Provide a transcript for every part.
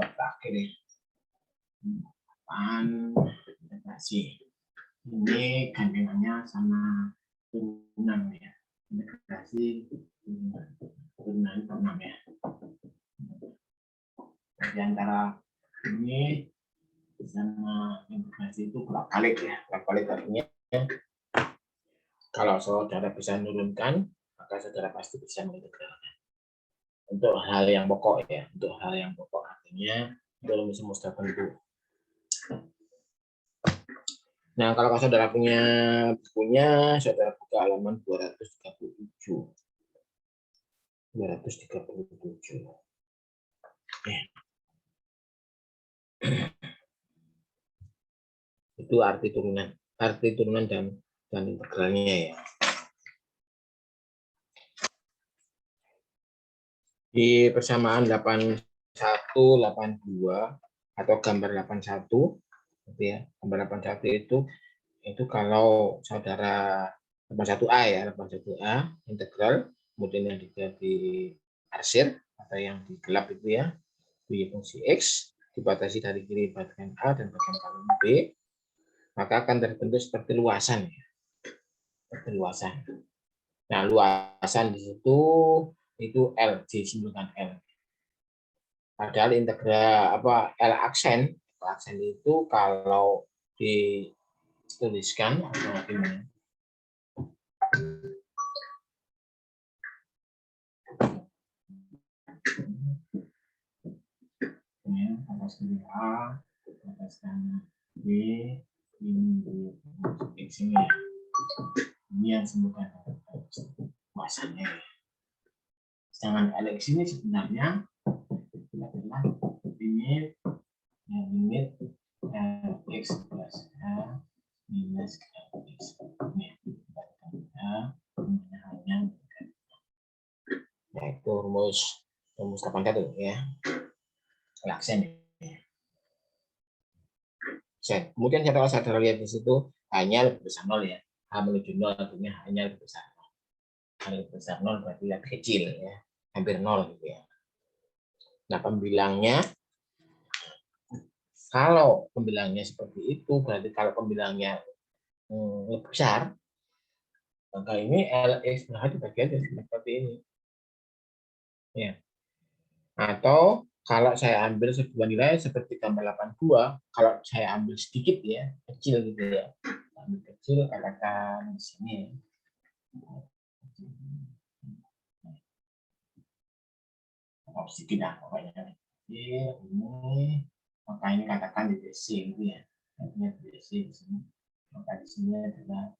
terakhir ya. Integrasi. Ini gandengannya sama turunan ya. Integrasi turunan 6 ya. Di antara ini sama integrasi itu bolak-balik ya. Bolak-balik artinya kalau saudara bisa menurunkan, maka saudara pasti bisa mengintegralkan. Untuk hal yang pokok ya, untuk hal yang pokok artinya untuk rumus tertentu. Nah, kalau saudara punya bukunya, saudara buka halaman 237. 237. Itu arti turunan dan integralnya ya. Di persamaan 8182 atau gambar 81 gitu ya. Gambar 81 itu kalau saudara 81A ya, 81A integral, kemudian yang di arsir atau yang di gelap itu ya, y fungsi x dibatasi dari kiri bagian A dan bagian kanan B, maka akan terbentuk seperti luasan ya. Seperti luasan. Nah, luasan di situ itu L, disimpulkan L. Padahal integral L aksen itu kalau dituliskan atau gimana? Atas A, atas B, ini X ini ya. Ini yang disebutkan luasannya. Sedangkan Lx ini sebenarnya adalah limit Lx plus A minus Lx. Nah, itu rumus 81 ya. Aksen. Kemudian kalau saudara lihat di situ hanya lebih besar 0 ya. H menuju 0 artinya hanya lebih besar 0. H lebih besar 0 berarti lebih kecil ya. Hampir 0 gitu ya. Nah, pembilangnya kalau pembilangnya seperti itu berarti kalau pembilangnya lebih besar, maka ini Lx dibagi aja seperti ini. Ya. Atau kalau saya ambil sebuah nilai seperti gambar 82, kalau saya ambil sedikit ya, kecil gitu ya. Ambil kecil, katakan di sini. Sedikit lah pokoknya. Kecil, ini, maka ini katakan di DC gitu ya. Artinya di DC di sini. Maka di sini adalah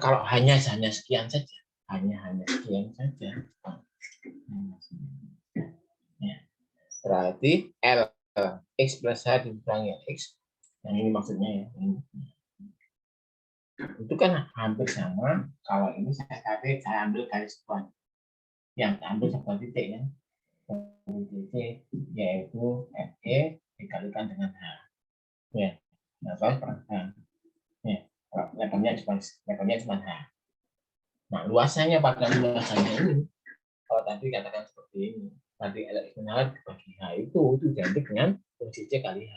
kalau hanya sekian saja. Hanya sekian saja. Ya. Berarti L X plus H dikurangi X, yang ini maksudnya ya. Itu kan hampir sama. Kalau ini saya ambil garis depan. Yang ambil sebuah titik ya. Titik yaitu FE dikalikan dengan H. Ya. Nah, soal perhatikan. Ya. Levelnya cuma H. Nah, luasannya pada luasannya ini, kalau tadi katakan seperti ini, berarti Lx bagi H itu identik dengan fungsi C kali H.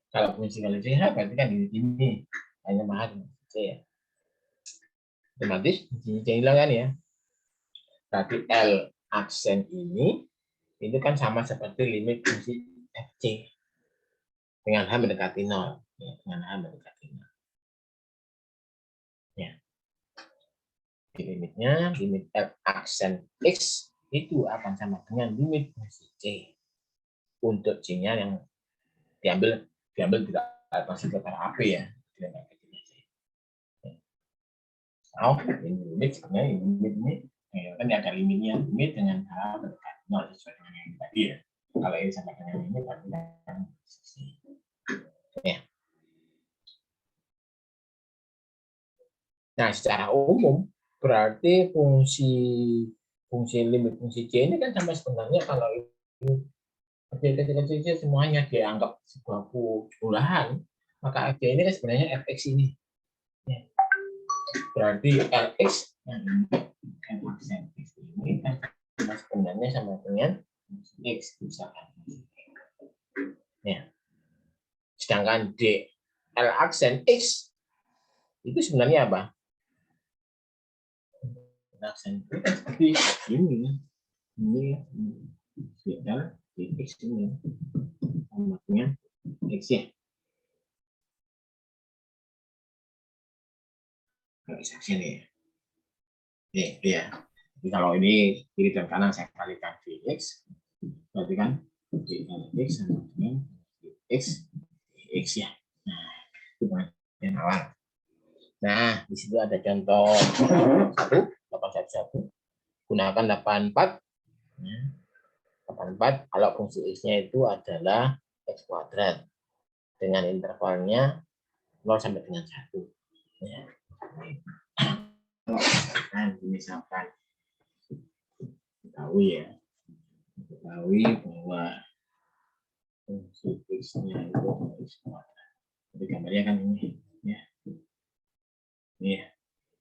Kalau fungsi kali C H berarti kan ini hanya mahal C ya. Otomatis fungsi C hilang kan ya. Berarti L aksen ini itu kan sama seperti limit fungsi Fc dengan H mendekati 0. Ya, dengan H mendekati 0. Ya. Di limitnya, limit F aksen X itu akan sama dengan limit fungsi C. Untuk C-nya yang diambil tidak atas sekitar AP ya. Oh, ini limit sebenarnya limit ini kan ada limitnya, limit dengan H mendekati 0 sesuai dengan yang tadi ya. Kalau ini sama dengan ini berarti ya. Nah, secara umum berarti fungsi limit fungsi C ini kan sama sebenarnya kalau ini kecil-kecil semuanya dianggap sebuah jumlahan, maka Fc ini kan sebenarnya Fx ini. Ya. Berarti Lx yang ini L aksen X ini kan sebenarnya sama dengan X misalkan. Ya. Sedangkan D L aksen X itu sebenarnya apa? L aksen X seperti ini L X ini sama dengan X ya. X aksen ya. Ya. Jadi kalau ini kiri dan kanan saya kalikan dx, berarti kan dx sama dengan dx ya. Nah, itu pengertian awal. Nah, di situ ada contoh 811. Gunakan 84. 84 kalau fungsi x-nya itu adalah x kuadrat dengan intervalnya 0 sampai dengan 1. Ya. Nah, misalkan ketahui bahwa fungsi x-nya itu x kuadrat. Jadi gambarnya kan ini ya. Ini ya.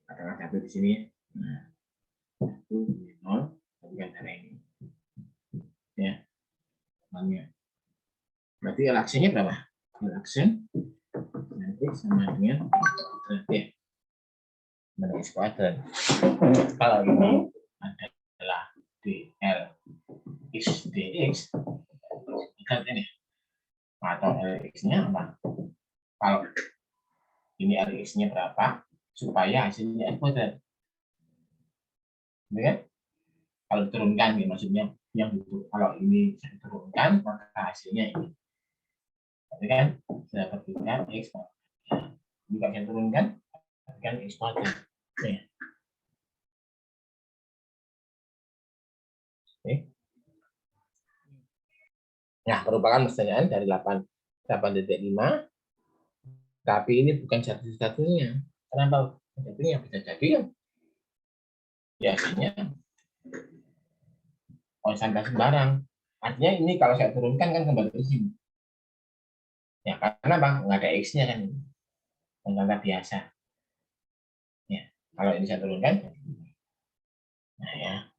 Katakan 1 di sini ya. Nah, 1 0 tapi kan cara ini. Ya. Namanya. Berarti L aksennya berapa? L aksen nanti sama dengan x kuadrat ya. Sama x kuadrat. Kalau ini adalah dl x dx ini atau Lx-nya apa? Kalau ini Lx-nya berapa supaya hasilnya X kuadrat. Ya? Kalau diturunkan ya, maksudnya yang itu kalau ini diturunkan maka hasilnya ini. Berarti kan saya perhatikan X kuadrat. Jika saya turunkan kan X kuadrat. Ya. Oke. Nah, merupakan pertanyaan dari 8.5, tapi ini bukan satu-satunya. Kenapa? Satunya bisa jadi ya. Biasanya sampai sembarang. Artinya ini kalau saya turunkan kan kembali ke sini. Ya, karena bang nggak ada x-nya kan ini. Tanda biasa. Ya, kalau ini saya turunkan. Nah ya,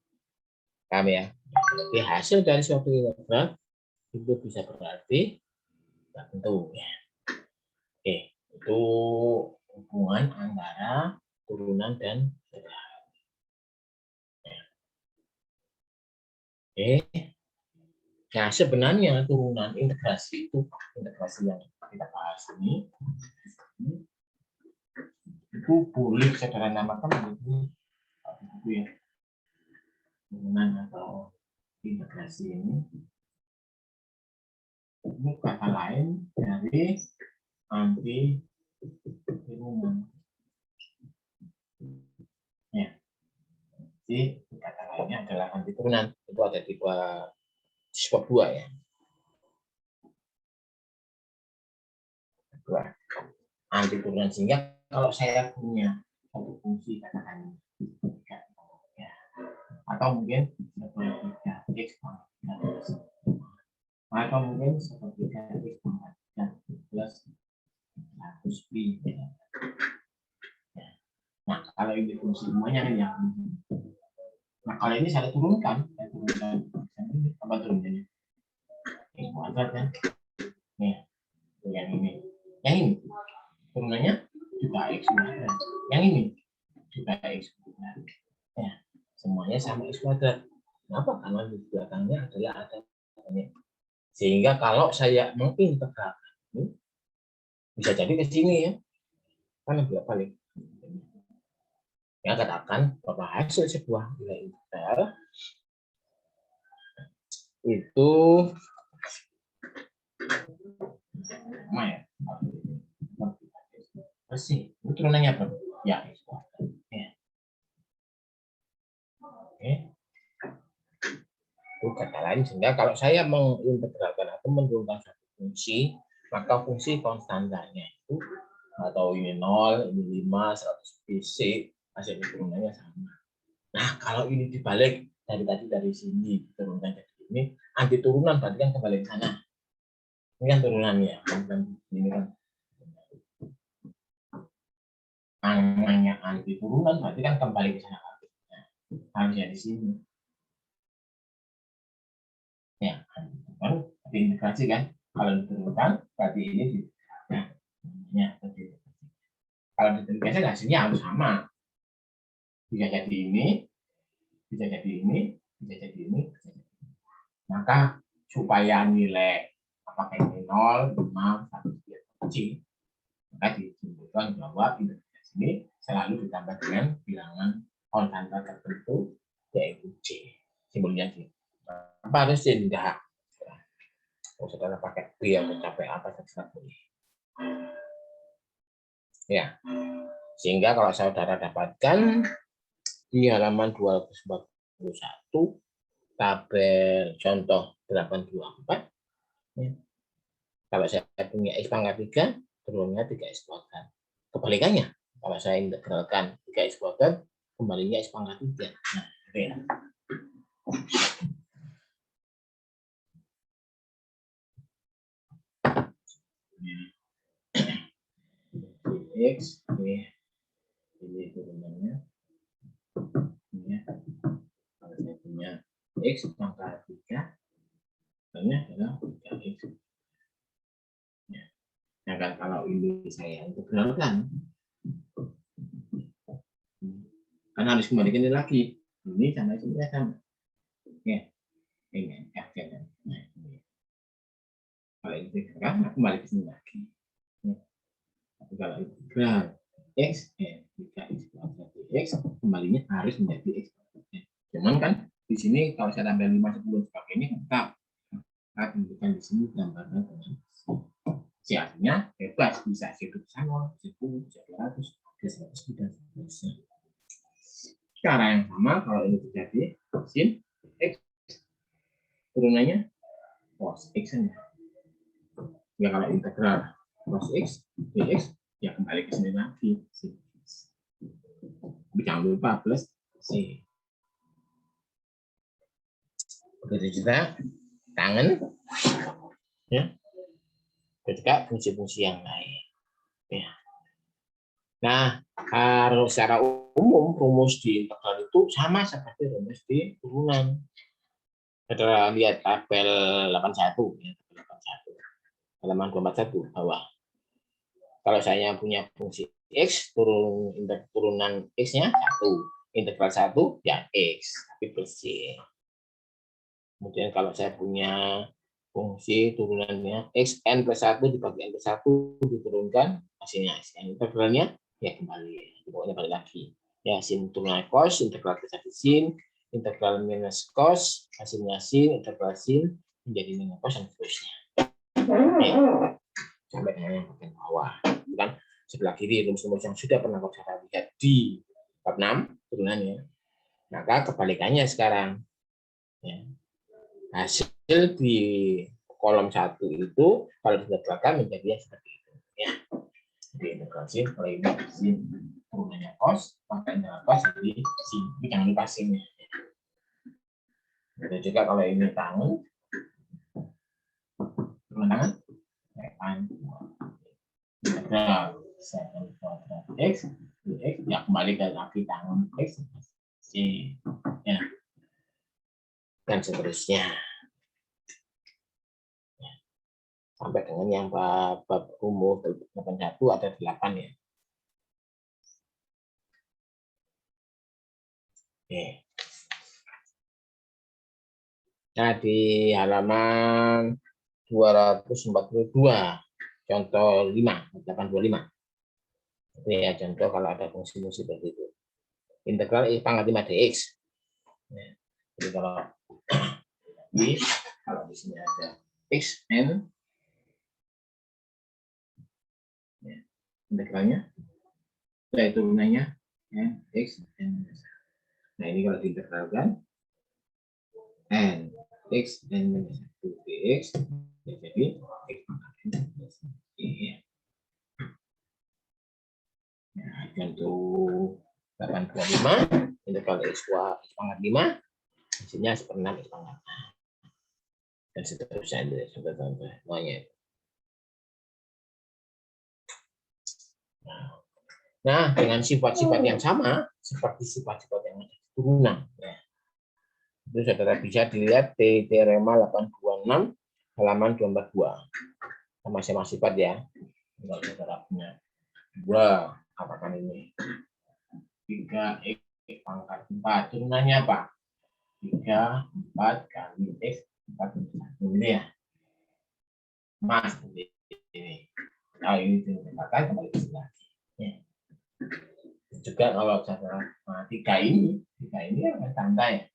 paham ya. Jadi hasil dari suatu graf itu bisa berarti tentu ya. Oke, itu hubungan antara turunan dan federal. Ya. Oke. Nah, sebenarnya turunan integrasi itu integrasi yang kita bahas ini itu boleh saudara namakan menjadi itu ya turunan atau integrasi ini kata lain dari anti turunan ya. Jadi kata lainnya adalah anti turunan, itu ada di sifat 2 ya. Dua. Anti turunan, sehingga kalau saya punya satu fungsi katakan ya, atau mungkin 1/3 x pangkat atau mungkin 1/3 x pangkat plus 100 pi. Nah, kalau ini fungsi semuanya kan yang. Nah, kalau ini saya turunkan apa turunannya? X kuadrat kan? Nih, yang ini turunannya juga x kuadrat. Yang ini juga x kuadrat. Ya, semuanya sama x kuadrat. Kenapa? Karena di belakangnya adalah ada ini. Sehingga kalau saya mengintegralkan ini bisa jadi ke sini ya. Kan bolak-balik. Yang katakan bahwa hasil sebuah nilai integral itu sama ya. Bersih. Itu turunannya apa? Ya, x kuadrat. Ya. Oke. Itu kata lain, sehingga kalau saya mengintegralkan atau menurunkan satu fungsi, maka fungsi konstantanya itu atau ini 0, ini 5, 100 PC, hasil turunannya sama. Nah, kalau ini dibalik dari sini diturunkan jadi ini, anti turunan berarti kan kembali ke sana. Ini kan turunannya, ini kan namanya anti turunan berarti kan kembali ke sana. harusnya di sini. Ya, kan diintegrasi kan. Kalau diturunkan, berarti ini kalau diintegrasi hasilnya harus sama. Bisa jadi ini, bisa jadi ini, bisa jadi ini. Maka supaya nilai apakah ini 0, 5, 1, kecil, maka disimpulkan bahwa integrasi ini selalu ditambah dengan bilangan konstanta tertentu yaitu C. Simbolnya C. Apa harus C? Tidak. Kalau saudara pakai B yang mencapai apa terserah boleh. Ya. Sehingga kalau saudara dapatkan di halaman 241 tabel contoh 824, ya. Kalau saya punya X pangkat 3, turunnya 3X kuadrat. Kebalikannya, kalau saya integralkan 3X kuadrat, kembalinya X pangkat 3. Nah, itu ya. X, ini turunannya. Ini, kalau saya punya X pangkat 3, ini adalah 3X. Ya. Nah, kan kalau ini saya integralkan, kan harus kembalikan ini lagi. Ini sama ini sama. Ya. Ini F kan. Nah, ini. Kalau integral, kembali ke sini lagi. Ya. Tapi kalau integral X, 3X kuadrat X, kembalinya harus menjadi X. Cuman kan di sini kalau saya tambah 5, 10 sebagainya tetap menunjukkan di sini tambahnya dengan C, artinya bebas, bisa C itu bisa 0, C 10, C 200, C 100 dan seterusnya. Cara yang sama kalau ini terjadi sin X turunannya cos X nya. Ya kalau integral cos X dx ya kembali ke sini lagi sin X. Tapi jangan lupa plus C. Begitu juga tangan ya, ketika fungsi-fungsi yang lain ya. Nah, secara umum rumus di integral itu sama seperti rumus di turunan. Saudara lihat tabel 81 ya, 81 halaman 241 bawah. Kalau saya punya fungsi X, turunan X-nya 1, integral 1 ya X, tapi plus C. Kemudian kalau saya punya fungsi turunannya xn plus 1 dibagi n plus 1 diturunkan hasilnya xn, integralnya ya kembali pokoknya balik lagi ya, sin turunan cos, integral plus 1 sin, integral minus cos, hasilnya sin, integral sin menjadi minus cos dan seterusnya. Sampai dengan yang bagian bawah kan sebelah kiri rumus-rumus yang sudah pernah saudara lihat di bab 6 turunannya. Maka kebalikannya sekarang ya. Hasil di kolom 1 itu kalau ditegalkan menjadi yang seperti itu ya. Jadi integrasi kalau ini sin turunannya cos, maka ini cos jadi sin. Tapi jangan lupa sinnya. Dan juga kalau ini tangan, turunan tangan, integral secant kuadrat x dx ya kembali ke lagi tangan x c ya dan seterusnya. Sampai dengan yang bab umum 81 ada 8 ya. Oke. Nah, di halaman 242 contoh 5 825. Itu ya contoh kalau ada fungsi-fungsi seperti itu. Integral X pangkat 5 dx. Ya. Jadi kalau di sini ada xn ya, integralnya ya turunannya n x n. Nah, ini kalau diintegralkan n x n minus 1 dx ya, jadi x pangkat n plus ya. Nah, contoh 825 integral x pangkat 5 hasilnya 1/6 x pangkat 6 dan seterusnya semuanya. Nah, dengan sifat-sifat yang sama seperti sifat-sifat yang ada turunan. Ya. Itu saudara bisa dilihat di teorema 826 halaman 242. Sama-sama sifat ya. Kalau saudara punya 2, katakan ini 3x pangkat 4. Turunannya apa? 3, 4 kali x 41. Ini ya. Mas, ini. Nah, ini dikatakan kembali ke sini lagi. Ya. Juga kalau saudara 3 ini kan tanda ya.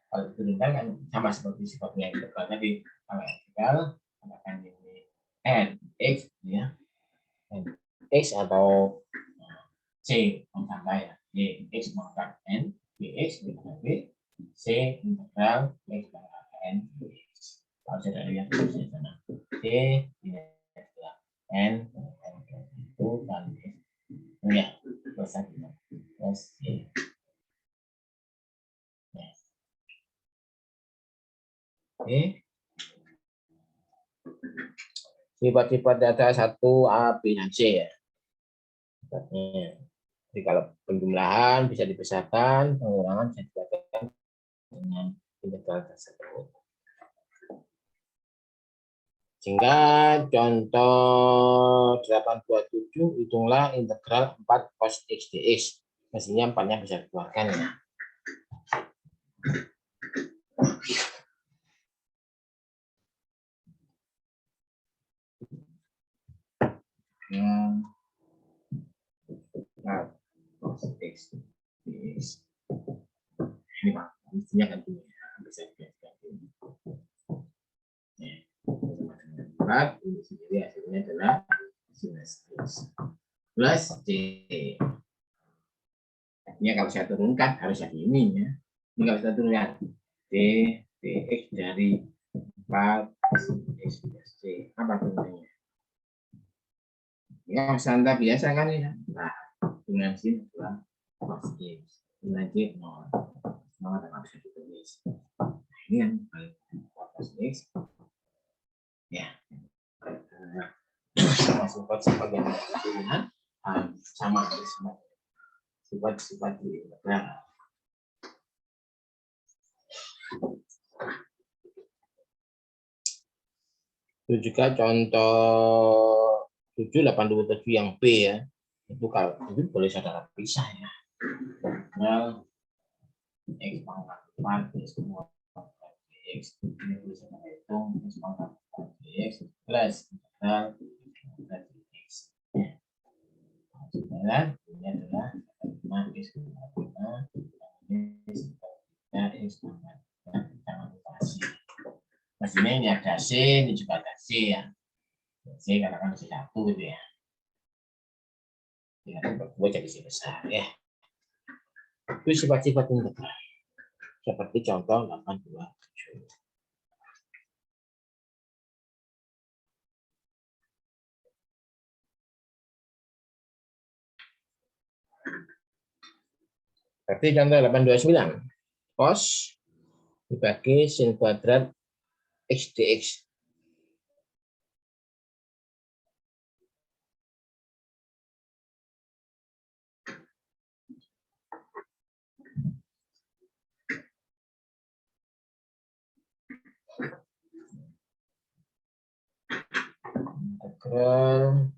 Kalau diturunkan kan sama seperti sifatnya yang integral tadi. Kalau integral, katakan ini n x ya. N x atau c tanda ya. Y x maka n dx dikali b c integral x pangkat n dx. Kalau sudah lihat di sana c ini adalah n itu kali ya plus plus c. Oke. Sifat-sifat data 1 A, B, dan C ya. Jadi kalau penjumlahan bisa dipisahkan, pengurangan bisa dipisahkan dengan integral tersebut. Sehingga contoh 827, hitunglah integral 4 cos x dx. Mestinya 4-nya bisa dikeluarkan ya. Nah, cos x dx. Ini Pak, mestinya kan ini bisa diganti. Empat, ini sendiri hasilnya adalah sinus x plus c. Artinya kalau saya turunkan harus jadi ini ya. Ini kalau saya turunkan d dx dari 4 x plus c. Apa turunannya? Ya, standar biasa kan ya. Nah, dengan sini adalah cos x. Dengan c 0. Maka tak bisa ditulis. Nah, ini yang cos x. Ya. Sama sifat-sifat yang pilihan sama semua sifat-sifat di integral. Itu juga contoh 787 yang B ya. Itu kalau itu boleh saudara pisah ya. Nah, x pangkat 4 x semua x ini bisa kita hitung x pangkat 4 dx plus integral x. Nah, ini adalah 5 x kuadrat 5 ini x pangkat jangan lupa c. Maksudnya ini ada c, ini juga ada c ya. C katakan c 1 gitu ya. Ya, berdua jadi c besar ya. Itu sifat-sifat integral. Seperti contoh 827. Berarti contoh 829. Cos dibagi sin kuadrat x dx. Integral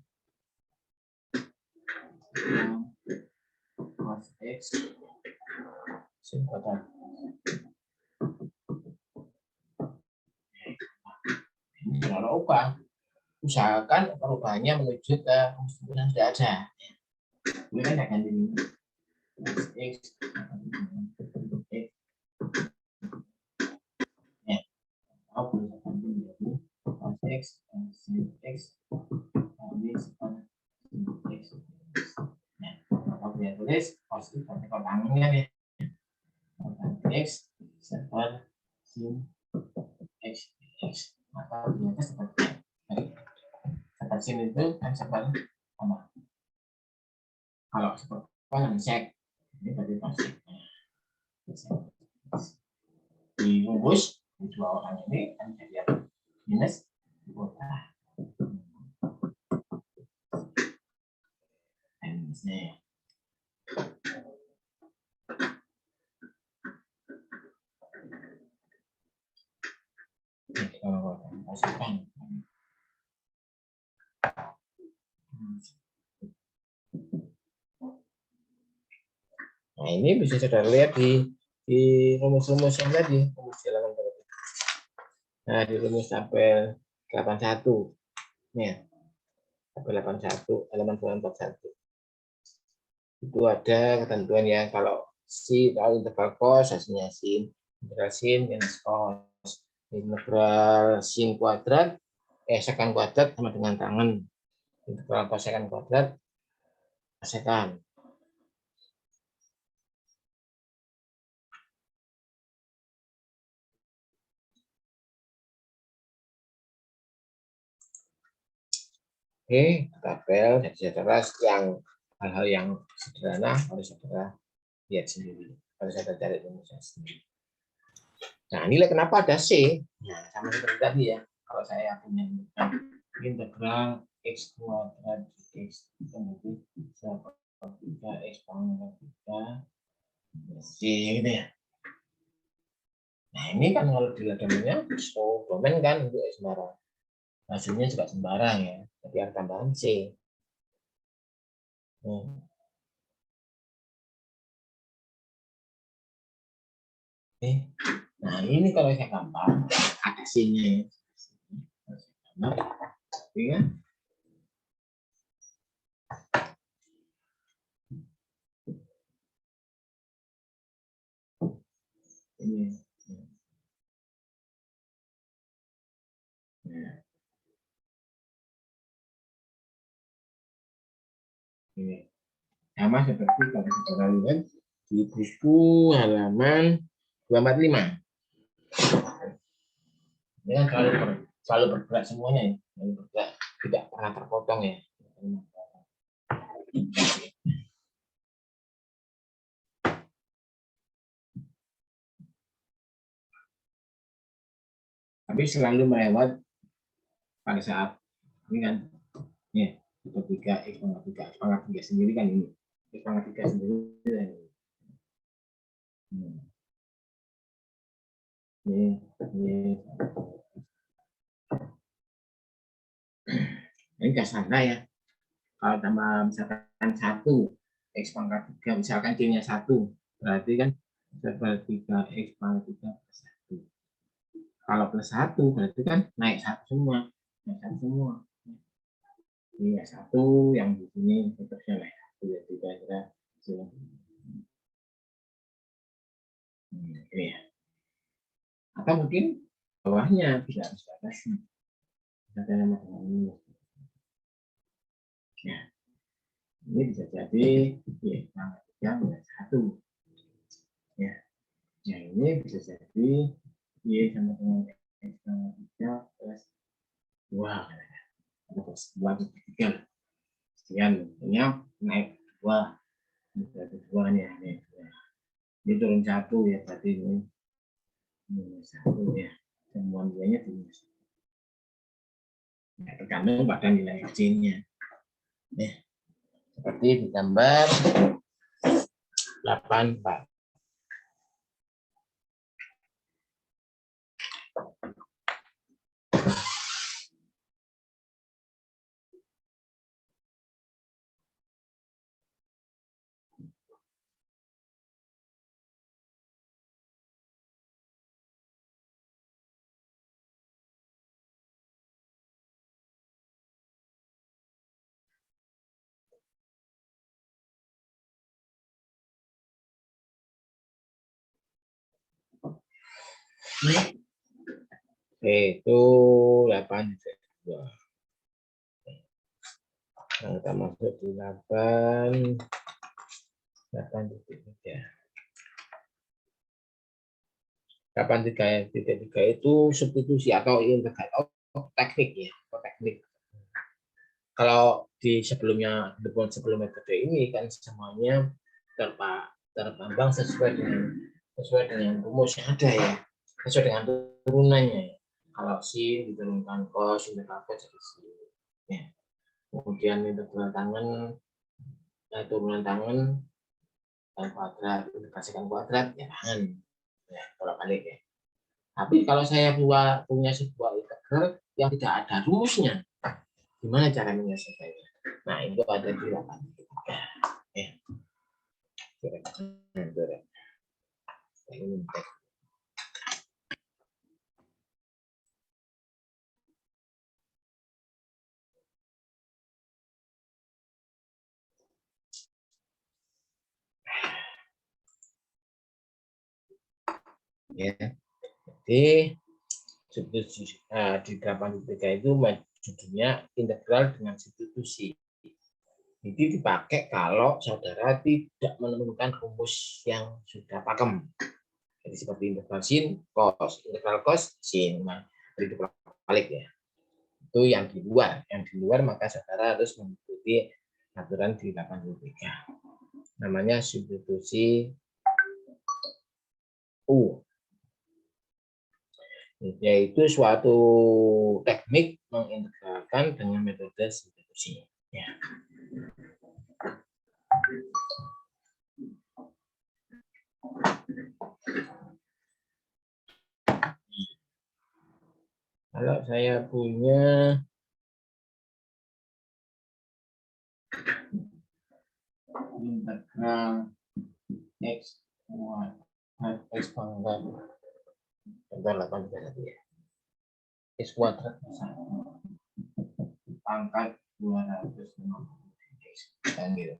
cos x sin kuadrat. Ini kalau ubah, usahakan perubahannya menuju ke yang sudah ada. Ini kan akan di x ya, atau menjadi cos x sin x kali sin x. Nah, kalau dia tulis cos itu pakai kotaknya nih. X serta sin x dx. Maka ternyata seperti serta sin itu kan seperti apa? Kalau seperti apa cek ini berarti pasti dirumus di dua orang ini kan jadi apa? Minus kuota. Minusnya ya. Masukkan. Nah, ini bisa saudara lihat di rumus-rumus yang tadi, rumus halaman berapa. Nah, di rumus tabel 81. Ya. Tabel 81 halaman 41. Itu ada ketentuan ya, kalau kalau interval cos hasilnya sin, integral sin minus cos, integral sin kuadrat sekan kuadrat sama dengan tangan, integral kosekan kuadrat kosekan. Oke, tabel jadi saudara yang hal-hal yang sederhana harus saudara lihat sendiri, harus saudara cari rumusnya sendiri. Nah, nilai kenapa ada C? Nah, sama seperti tadi ya. Kalau saya punya integral x kuadrat x menjadi 3 x pangkat 3 C gitu ya. Nah, ini kan kalau di domennya domain kan untuk x sembarang. Hasilnya juga sembarang ya. Jadi ada tambahan C. Nah, ini kalau saya gampang, ada C-nya. Ya. Ini. Nah. Ini. Sama seperti kalau saudara lihat di buku halaman 245. Ini kan selalu bergerak semuanya ya, selalu bergerak, tidak pernah terpotong ya. Tapi selalu melewat pada saat ini kan, ya, tiga x pangkat 3 sendiri kan ini, x pangkat 3 sendiri kan ini. Ini nggak salah ya. Kalau tambah misalkan 1 x pangkat 3, misalkan c-nya 1, berarti kan seperti 3 x pangkat 3 plus 1. Kalau plus 1 berarti kan naik 1 semua, naik 1 semua. Ini ya 1 yang di sini terusnya naik 1 ya, kira-kira ini ya. Atau mungkin bawahnya tidak harus ke atasnya. Ada nama ini. Ya. Ini bisa jadi y pangkat 3 minus 1. Ya. Yang ini bisa jadi y sama dengan x pangkat 3 plus 2. Plus 2 per 3. Sekian. Ini naik 2. Ini berarti 2 nih. Ini turun 1 ya, berarti ini minus 1 ya. Semua nilainya di minus 1. Nah, tergantung pada nilai C-nya. Ya. Seperti di gambar 84. Itu 8,2. Nah, kita masuk di 8,3. Kapan 3 itu substitusi atau integral teknik ya, teknik. Kalau di sebelumnya metode ini kan semuanya terpampang sesuai dengan rumus yang ada ya, sesuai dengan turunannya. Kalau sin diturunkan cos, integral cos jadi sin. Ya. Kemudian integral tangan, turunan tangan dan kuadrat, integrasikan kuadrat ya tangan. Ya, kalau balik ya. Tapi kalau saya punya sebuah integral yang tidak ada rumusnya. Gimana cara menyelesaikannya? Nah, itu ada di 83. Ya. Ya, jadi di 83 itu judulnya integral dengan substitusi. Jadi dipakai kalau saudara tidak menemukan rumus yang sudah pakem. Jadi seperti integral sin, cos, integral cos, sin. Nah, itu balik ya. Itu yang di luar. Yang di luar maka saudara harus mengikuti aturan di 83. Namanya substitusi U. Yaitu suatu teknik mengintegralkan dengan metode substitusi. Ya. Kalau saya punya integral x x pangkat contoh 8 ya. X kuadrat pangkat 250 x kan gitu.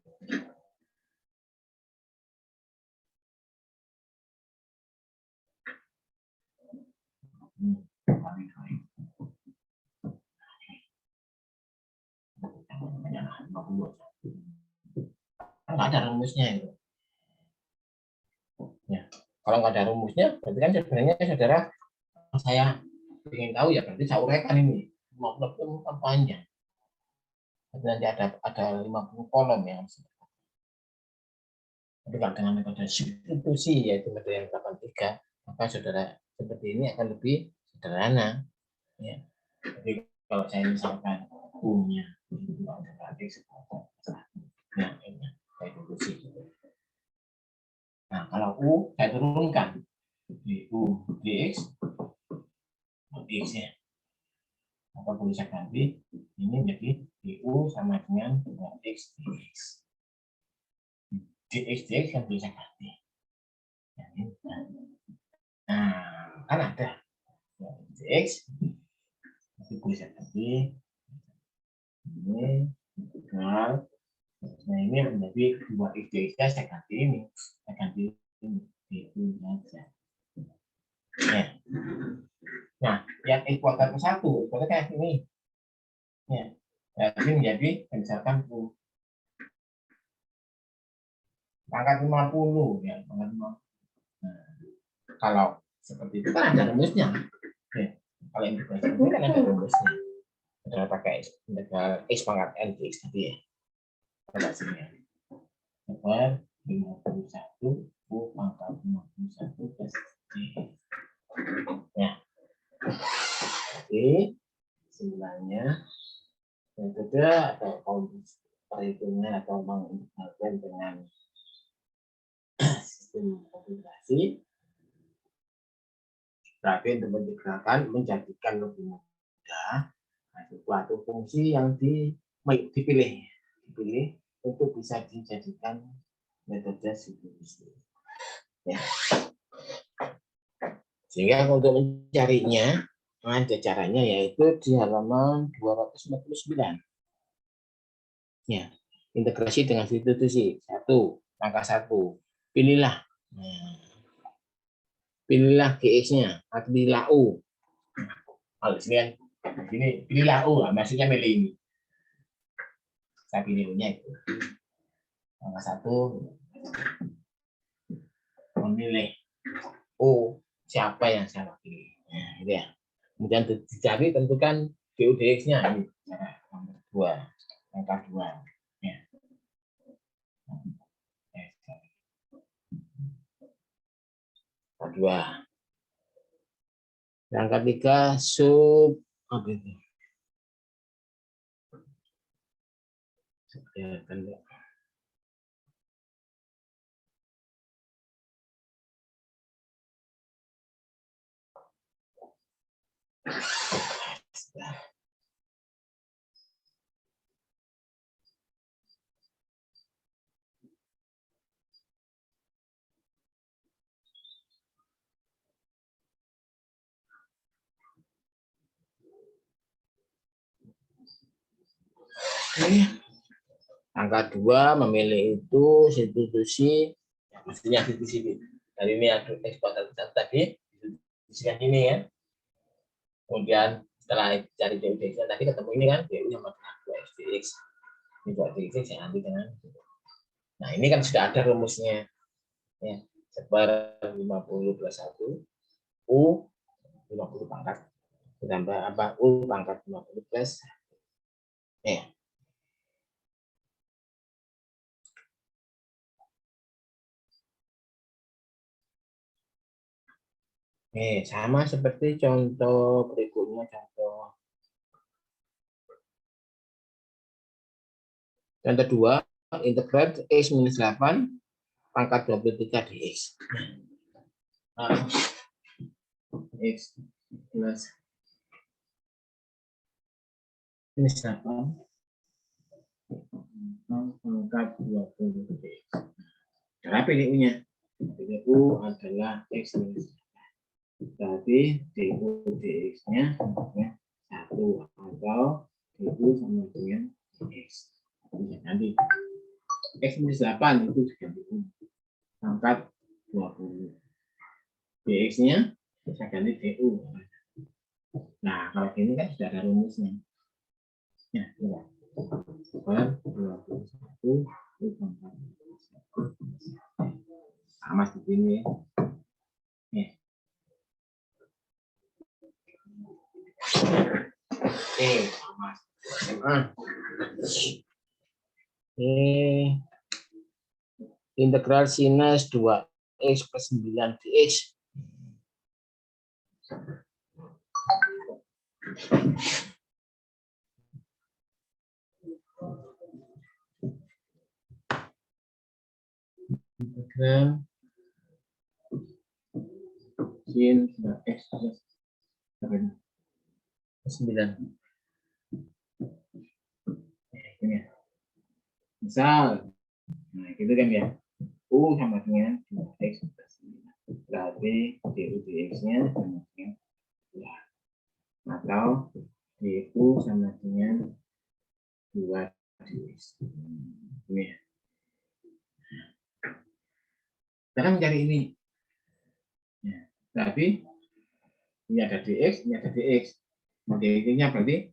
Nggak ada rumusnya itu. Ya. Kalau nggak ada rumusnya, berarti kan sebenarnya saudara saya ingin tahu ya berarti saya uraikan ini. 50 itu panjang. Nanti ada 50 kolom yang tapi kalau dengan metode substitusi yaitu metode yang 83, maka saudara seperti ini akan lebih sederhana. Ya. Jadi kalau saya misalkan U-nya itu berarti nah ini saya substitusi. Nah kalau U saya turunkan di U dx dx ya. Maka boleh saya ganti ini menjadi du sama dengan x dx. dx yang bisa ganti. Nah, kan ada dx itu bisa ganti ini integral. Nah ini menjadi 2x dx saya ganti ini, saya ganti ini du saja. Ya. Nah, yang x kuadrat ke 1 itu kayak ini. Ya. Jadi menjadi misalkan pangkat 50 ya, pangkat 50. Nah, kalau seperti itu kan ada rumusnya. Ya. Kalau integrasi itu kan ada rumusnya. Adalah pakai integral x pangkat n dx tadi ya. Relasinya. Integral 51 U pangkat 51 plus D. Ya. Jadi sebenarnya metode atau perhitungan atau mengintegralkan dengan sistem komputasi berarti untuk mengintegralkan menjadikan lebih mudah suatu fungsi yang dipilih untuk bisa dijadikan metode substitusi. Ya. Sehingga untuk mencarinya ada caranya yaitu di halaman 249. Ya, integrasi dengan substitusi. 1, langkah 1. Pilihlah. Pilihlah GX-nya, atau pilihlah U. Kalau ini pilihlah U, maksudnya milih ini. Saya pilih U-nya itu. Langkah 1, memilih U siapa yang saya pilih. Nah, gitu ya. Kemudian dicari tentukan du dx-nya ini. Nomor 2, langkah 2. Ya. Langkah 2. Langkah 3 sub apa itu? Angka 2 memilih itu substitusi, ya, maksudnya substitusi dari ini ada ekspor tadi, substitusikan ini ya. Kemudian setelah cari DX tadi ketemu ini kan, DU sama dengan 2XDX. Ini 2XDX yang nanti dengan. Nah ini kan sudah ada rumusnya. Ya, sebar 50 plus 1, U 50 pangkat, ditambah apa? U pangkat 50 plus. Ya. Sama seperti contoh berikutnya, contoh 2, integral X minus 8 pangkat 23 dx. X plus minus 8 pangkat 20 dx. Cara PDU-nya, PDU adalah X minus 8. Berarti DU dx-nya sama dengan 1 atau DU sama dengan X. Nanti X minus 8 itu diganti pangkat 20. DX-nya bisa ganti DU. Nah, kalau ini kan sudah ada rumusnya. Ya, sudah. Per 21 sama seperti ini. Ya. Sama. Integral sinus 2x plus 9 dx. Integral sin 2x plus 9. Ini ya. Misal, nah gitu kan ya. U sama dengan 2x plus 9. Berarti DU dx-nya sama dengan 2. Atau DU sama dengan 2 dx. Ini ya. Sekarang mencari ini. Ya, berarti ini ada dx, ini ada dx. Mau dx-nya berarti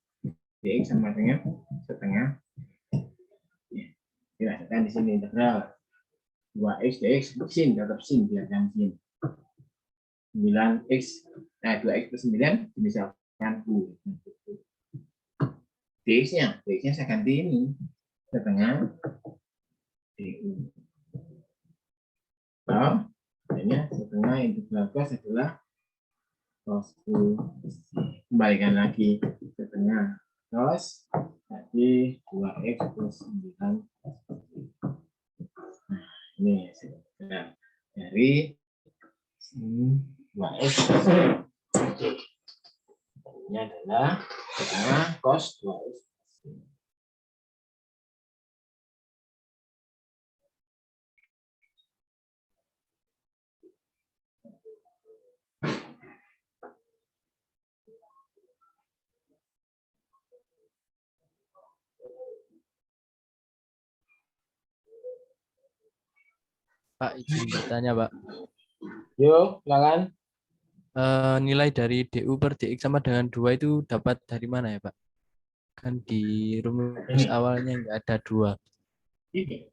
dx sama dengan setengah. Ya, dilakukan di sini integral 2x dx sin, tetap sin, biarkan sin. 9x, 2x plus 9 dimisalkan u. dx-nya saya ganti ini setengah du. Nah, hanya setengah integral cos adalah cos u. Kembalikan lagi setengah cos tadi 2x plus 9. Nah, ini dari 2x plus 9. Ini adalah setengah cos 2x. Pak, izin bertanya, Pak. Yuk, silakan. Nilai dari DU per DX sama dengan 2 itu dapat dari mana ya, Pak? Kan di rumus awalnya nggak ada 2. Ini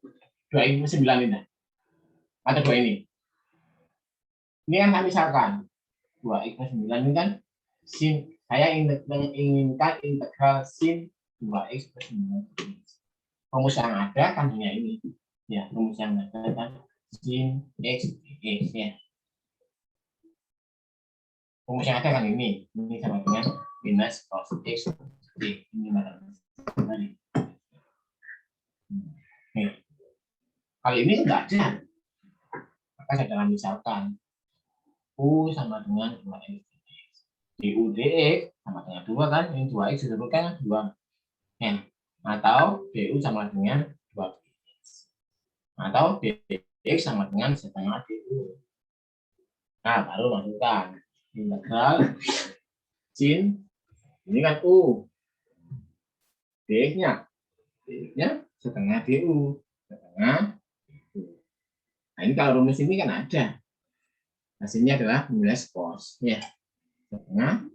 2 x 9 ini. Ada 2 ini. Ini kan kami misalkan 2x plus 9 ini kan sin, saya menginginkan integral sin 2x plus 9. Rumus yang ada kan hanya ini. Ya, rumus yang ada kan sin x dx ya. Rumus yang ada kan ini sama dengan minus cos x d. Ini matematika. Kali ini tidak ada. Maka saya akan misalkan U sama dengan 2x dx. DU DX sama dengan 2 kan, ini 2X disebutkan 2N. Atau DU sama dengan 2DX. Atau DX sama dengan setengah DU. Nah, baru masukkan integral sin, ini kan U. DX-nya setengah DU. Setengah DU. Nah, ini kalau rumus ini kan ada. Hasilnya adalah minus cos. Ya. Setengah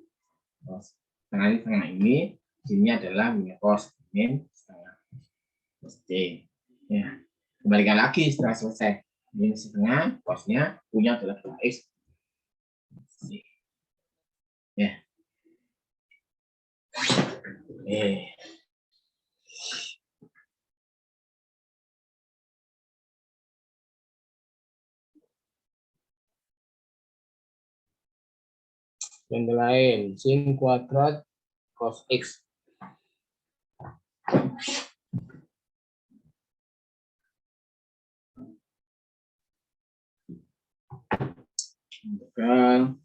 cos. Setengah ini, sini adalah minus cos. Min setengah cos C. Ya. Kembalikan lagi setelah selesai. Ini setengah, cosnya punya adalah 2X. Ya. Yang lain, sin kuadrat cos X. Integral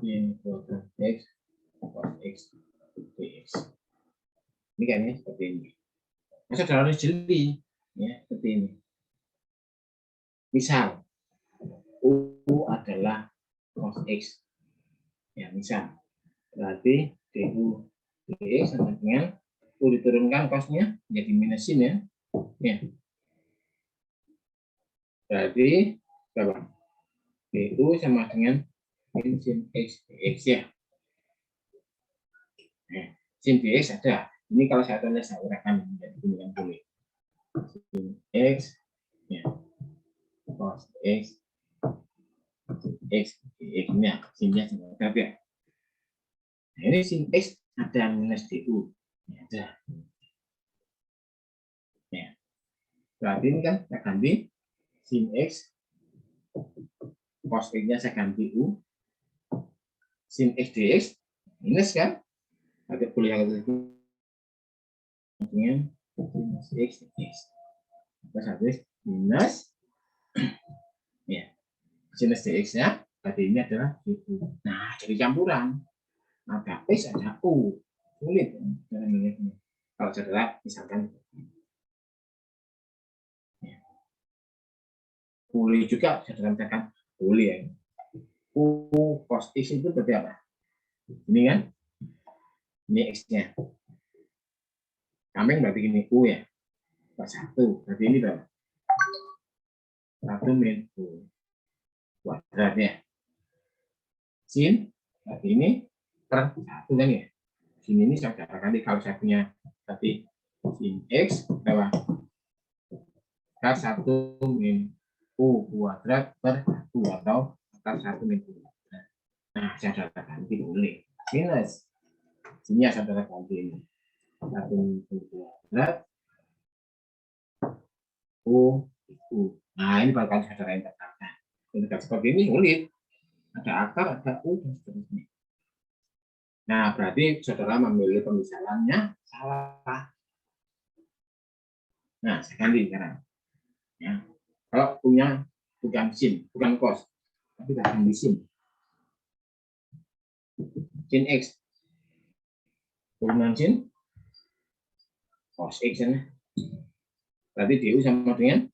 sin kuadrat X cos X dx. Ini kan ya, seperti ini. Masa harus jeli, ya, seperti ini. Misal, U adalah cos X. Ya, misal. Berarti DU dx sama dengan U diturunkan cosnya menjadi minus sin ya. Ya. Berarti berapa? DU sama dengan min sin X dx ya. Nah, sin dx ada. Ini kalau saya tulis saya uraikan menjadi pilihan boleh. Sin X ya. Cos X X dx ini sinnya sama ya. Nah, ini sin X ada minus DU. Ya, ada. Ya. Berarti ini kan saya ganti sin X, cos X-nya saya ganti U, sin X dx, minus kan? Ada kuliah itu dengan minus X dx. Terus habis minus, ya, sinus dx-nya, berarti ini adalah DU. Nah, jadi campuran. Ada X, ada U. Sulit. Kalau saudara, misalkan, boleh juga saudara katakan boleh ya. U cos X itu berarti apa? Ini kan? Ini X-nya. Kambing berarti ini U ya. 1. Berarti ini berapa? 1 min U kuadratnya. Sin, berarti ini per 1 kan ya. Sin ini saya katakan kalau saya punya berarti sin X berapa? Akar 1 min U kuadrat per 1 atau akar 1 min U kuadrat. Nah, saya sudah ganti boleh. Minus. Sini saya sudah ganti ini. 1 min U kuadrat U. Nah, ini bakal saudara integralkan. Integral seperti ini sulit. Ada akar, ada U, dan seterusnya. Nah, berarti saudara memilih pemisalannya salah. Nah, saya ganti sekarang. Ya. Kalau punya bukan sin, bukan cos, tapi ganti sin. Sin X. Turunan sin, cos X. Ya. Berarti DU sama dengan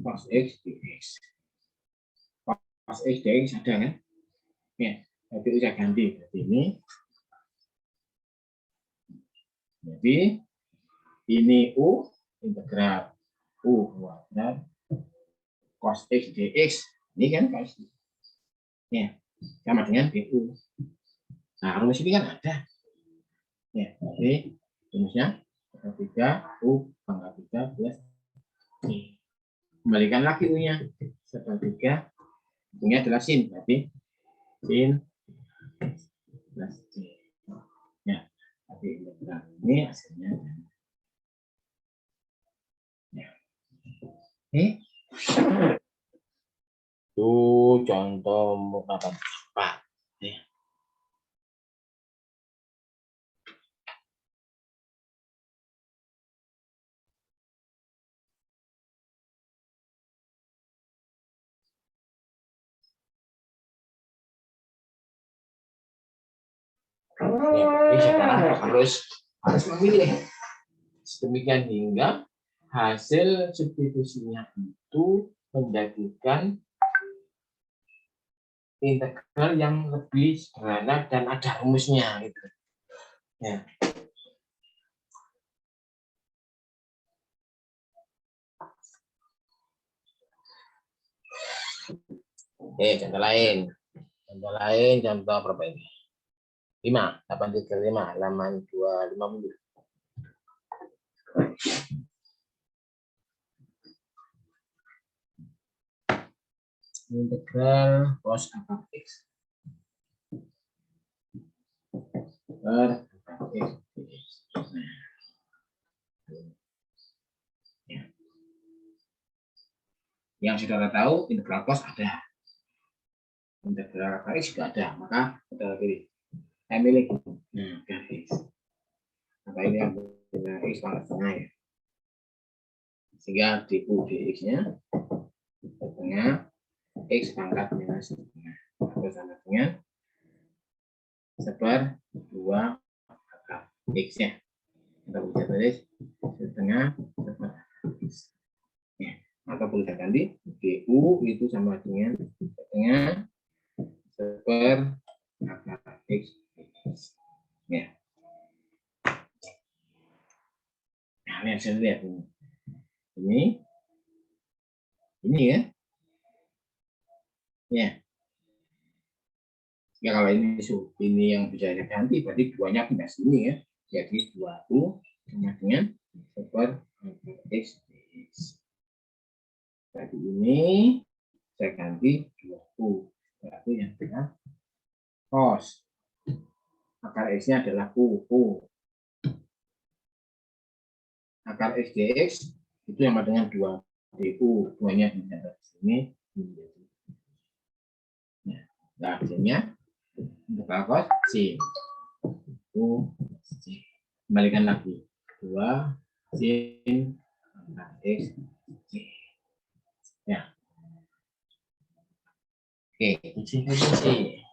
cos X dx. Cos X dx ada kan? Ya, berarti saya ganti. Berarti ini. Jadi, ini U, integral U kuadrat cos X dx. Ini kan cos X. Ya, sama dengan DU. Nah, rumus ini kan ada. Ya, jadi rumusnya 3 U pangkat 3 plus C. Kembalikan lagi U-nya. 3 U-nya adalah sin, berarti sin plus C. Ya, tapi ini hasilnya. Ya. Oke. Itu contoh menggunakan apa? Ya. Ya, tapi sekarang harus memilih. Demikian hingga hasil substitusinya itu menjadikan integral yang lebih sederhana dan ada rumusnya gitu. Ya. Oke, contoh lain. Contoh berapa ini? 5, 835, halaman 250. Integral cos akar X per akar X. Ya. Yang saudara tahu, integral cos ada. Integral akar X juga ada. Maka saudara pilih. Saya milih. Nah, akar X. Maka ini adalah X pangkat setengah ya. Sehingga du dx-nya setengah X pangkat minus setengah. Atau sama dengan seper 2 akar X-nya. Kita bisa tulis setengah seper X. Ya. Maka perlu saya ganti du itu sama dengan setengah seper akar X. Ya. Nah, ini saya lihat ini ya. Ya. Ya kalau ini yang bisa saya ganti berarti duanya pindah sini ya. Jadi 2u sama dengan seper X. Jadi ini saya ganti 2u. Berarti yang benar cos. Akar X-nya adalah u. Akar X dx itu sama dengan 2 du. Duanya pindah dari sini menjadi. Nah, hasilnya untuk cos C. C. Kembalikan lagi. 2 sin akar X C. Ya. Oke, substitusi.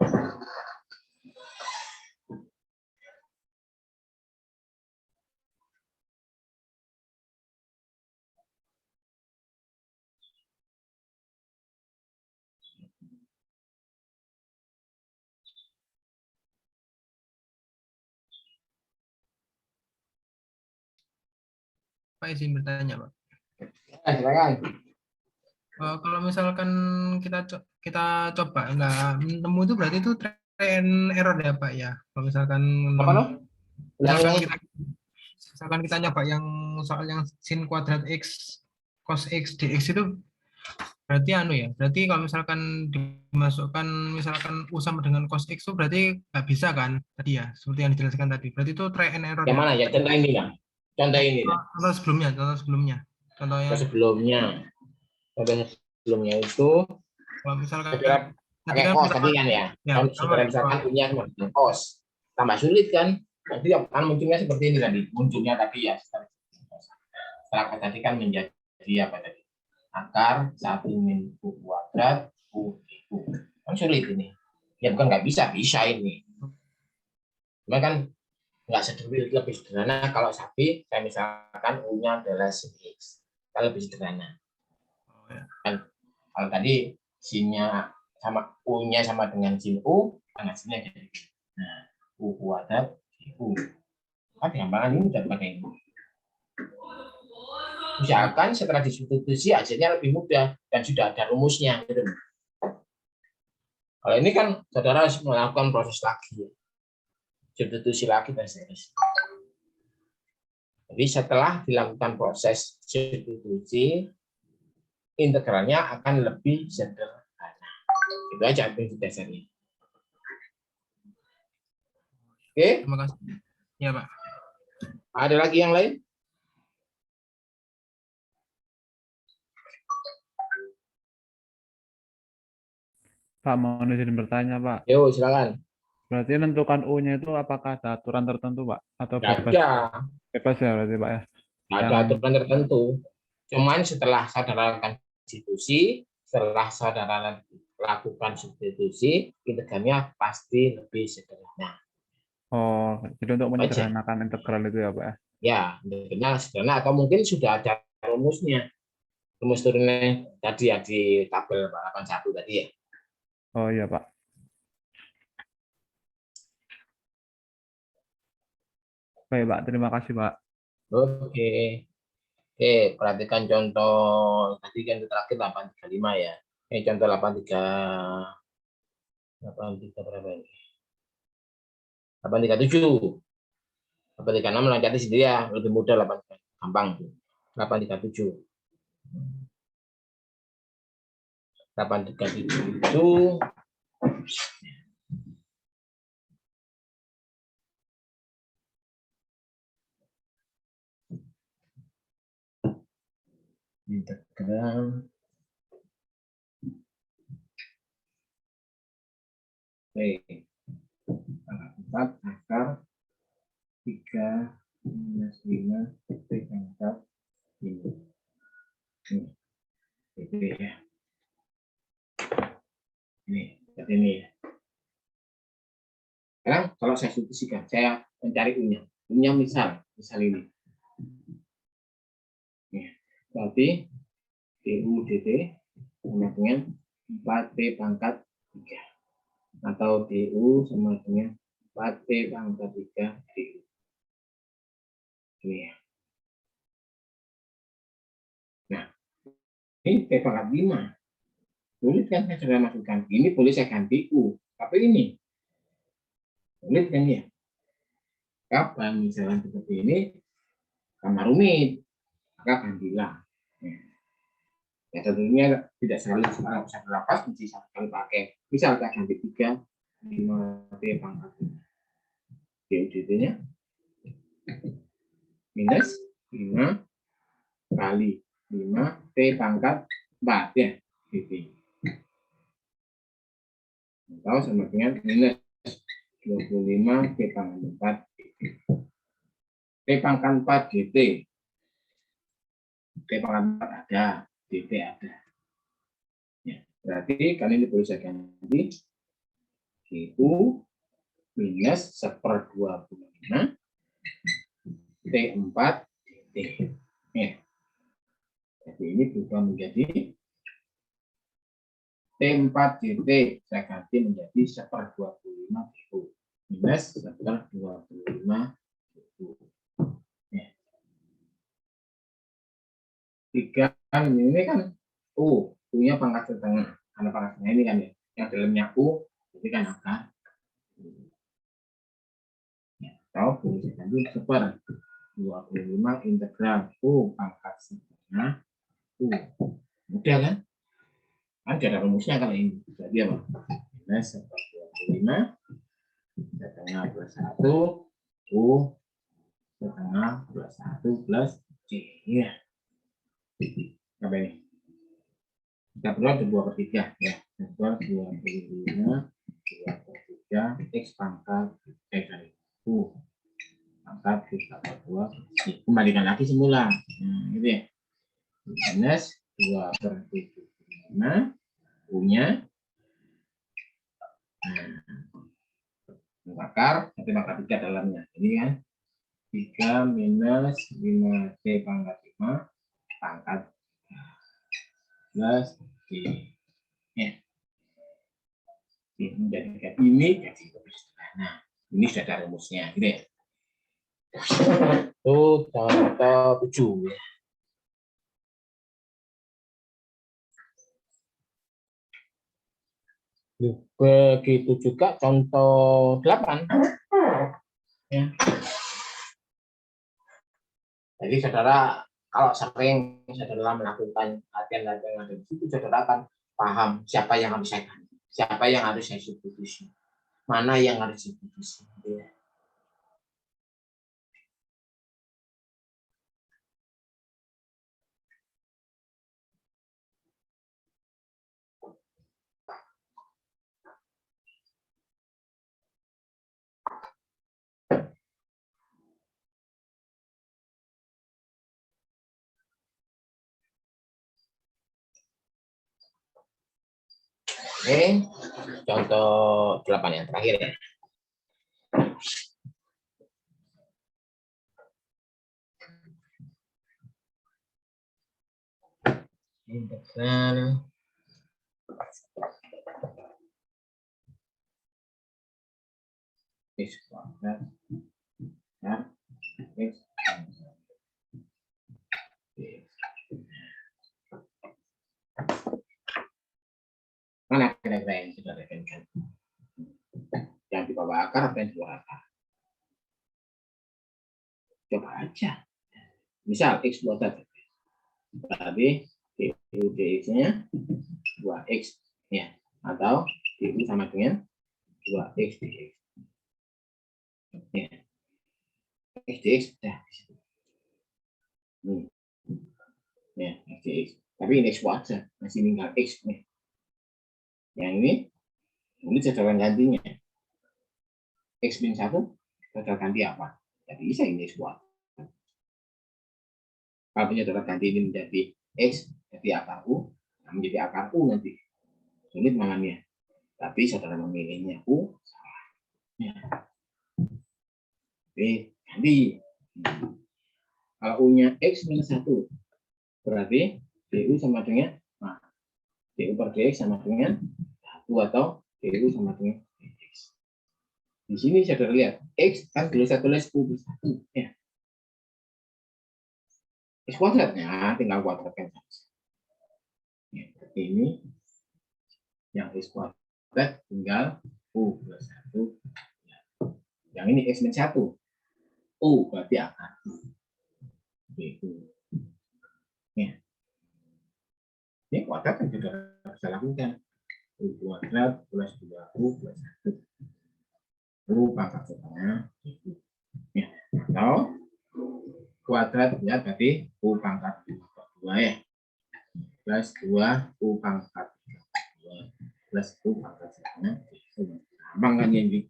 Pak izin bertanya, Pak. Silakan. Kalau misalkan kita coba nggak nemu itu berarti itu try and error ya, Pak ya. Kalau misalkan Apa lo? misalkan kita nyoba yang soal yang sin kuadrat X cos X dx itu berarti ya. Berarti kalau misalkan dimasukkan misalkan U sama dengan cos X itu berarti nggak bisa kan tadi ya, seperti yang dijelaskan tadi. Berarti itu try and error Yang ya. mana ya? Contoh ini lah. Contoh ini lah. Contoh sebelumnya. Contohnya Sebelumnya itu kalau misalkan saudara pakai cos tadi kan ya. Saudara misalkan punya cos. Tambah sulit kan? Nanti akan munculnya seperti ini tadi. Munculnya tapi ya setelah tadi kan menjadi apa tadi? Akar 1 min U kuadrat U. Kan sulit ini. Ya bukan nggak bisa ini. Cuma kan nggak lebih sederhana kalau sapi saya misalkan U-nya adalah sin X. Kan lebih sederhana. Kan kalau tadi sinnya sama U-nya sama dengan sin U, kan hasilnya jadi nah, U kuadrat U. Kan gampangan ini udah pakai ini. Misalkan setelah disubstitusi hasilnya lebih mudah dan sudah ada rumusnya gitu. Kalau ini kan saudara harus melakukan proses lagi. Substitusi lagi dan seterusnya. Jadi setelah dilakukan proses substitusi, integralnya akan lebih sederhana. Itu aja prinsip dasarnya. Oke? Terima kasih. Ya, Pak. Ada lagi yang lain? Pak, mau izin bertanya, Pak. Yo, silakan. Berarti menentukan U-nya itu apakah ada aturan tertentu, Pak? Atau Nggak bebas? ada. Bebas ya berarti, Pak ya? Nggak ada aturan tertentu. Cuman setelah saudara lakukan substitusi, setelah saudara lakukan substitusi, integralnya pasti lebih sederhana. Oh, jadi untuk Aja. menyederhanakan integral itu ya, Pak ya? Ya, intinya sederhana atau mungkin sudah ada rumusnya. Rumus turunnya tadi ya di tabel 81 tadi ya. Oh iya, Pak. Baik, Pak. Terima kasih, Pak. Oke. Oke, perhatikan contoh tadi kan itu terakhir 835 ya. Ini contoh 83 berapa ini? 837. 836 loncati sendiri ya, lebih mudah 8 gampang. 837. 837 itu integral pangkat 4 akar 3 minus 5 pangkat 5. Itu ya. Ini, seperti ini ya. Sekarang kalau saya substitusikan, saya mencari U-nya. U-nya misal ini. Berarti DU dt sama dengan 4P pangkat 3. Atau DU sama dengan 4P pangkat 3 DU. Ini ya. Nah, ini P pangkat 5. Sulit kan saya sudah masukkan. Ini boleh saya ganti U. Tapi ini sulit kan ya. Kapan misalnya seperti ini, karena rumit, maka gantilah. Ya tentunya tidak selalu satu lapas, mesti satu kali pakai. Misal kita ganti 3, 5P pangkat 5. DUDT-nya minus 5 kali 5P pangkat 4 ya. DT. Atau sama dengan minus 25 P pangkat 4 P pangkat 4 DT. P pangkat 4 ada, DT ada. Ya, berarti kali ini boleh saya ganti DU minus 1/25 T4 DT. Ya. Jadi ini berubah menjadi T4 DT, saya ganti menjadi 1/25 DU minus 1/25 DU. Ya. 3 ini kan U, U-nya pangkat setengah. Karena pangkat setengah ini kan ya, yang dalamnya U, jadi kan akan ya, atau boleh saya ganti 1/25 integral U pangkat setengah U. Mudah kan? Kan ada rumusnya kalau ini. Jadi apa? Minus 1/25 setengah plus 1 U setengah plus 1 plus C. Ya. Apa ini? Kita perlu 2/3 ya. 2/25 2/3 X pangkat dari U pangkat 3/2. Kembalikan lagi semula. Nah, gitu ya. Minus 2/75 U-nya. Akar, nanti pangkat 3 dalamnya. Ini kan 3 minus 5T pangkat 5 pangkat plus D. Ya. Menjadikan ini jadi lebih sederhana. Ini sudah ada rumusnya. Gitu ya. Itu contoh 7. Ya. Begitu juga contoh 8. Ya. Jadi saudara kalau sering saudara melakukan latihan-latihan yang ada di situ, saudara akan paham siapa yang harus saya ganti, siapa yang harus saya substitusi, mana yang harus substitusi. Ya. Oke, contoh 8 yang terakhir ya. integral x kuadrat dan x dx. Mana kira-kira yang sudah referensikan? Yang di bawah akar apa yang di luar akar? Coba aja. Misal x kuadrat, berarti du dx-nya 2x ya, atau du sama dengan 2x dx. Ya. X dx sudah. Ya, x dx. Tapi ini x kuadrat, masih tinggal x nih. Yang ini jajaran gantinya. X min 1 jajaran ganti apa? Jadi bisa ini x kuadrat. Kalau jajaran ganti ini menjadi x, jadi akar u, menjadi akar u nanti. Sulit mangannya. Tapi saudara memilihnya u, salah. Ya. Oke, ganti. Kalau u-nya x minus 1, berarti du sama dengan, nah, du per dx sama dengan 1 atau du sama dengan dx. Di sini saudara lihat, x kan tulis u plus 1. Ya. X kuadratnya tinggal kuadratkan saja. Ya, ini yang x kuadrat tinggal u plus 1. Ya. Yang ini x min 1. U berarti akar. Itu. Ya. Ini kuadrat kan juga bisa lakukan. U kuadrat plus 2u plus 1. U pangkat setengah. Ya. Atau kuadrat ya berarti u pangkat 2 ya. Plus 2u pangkat 2 plus u pangkat setengah. Gampang kan ini?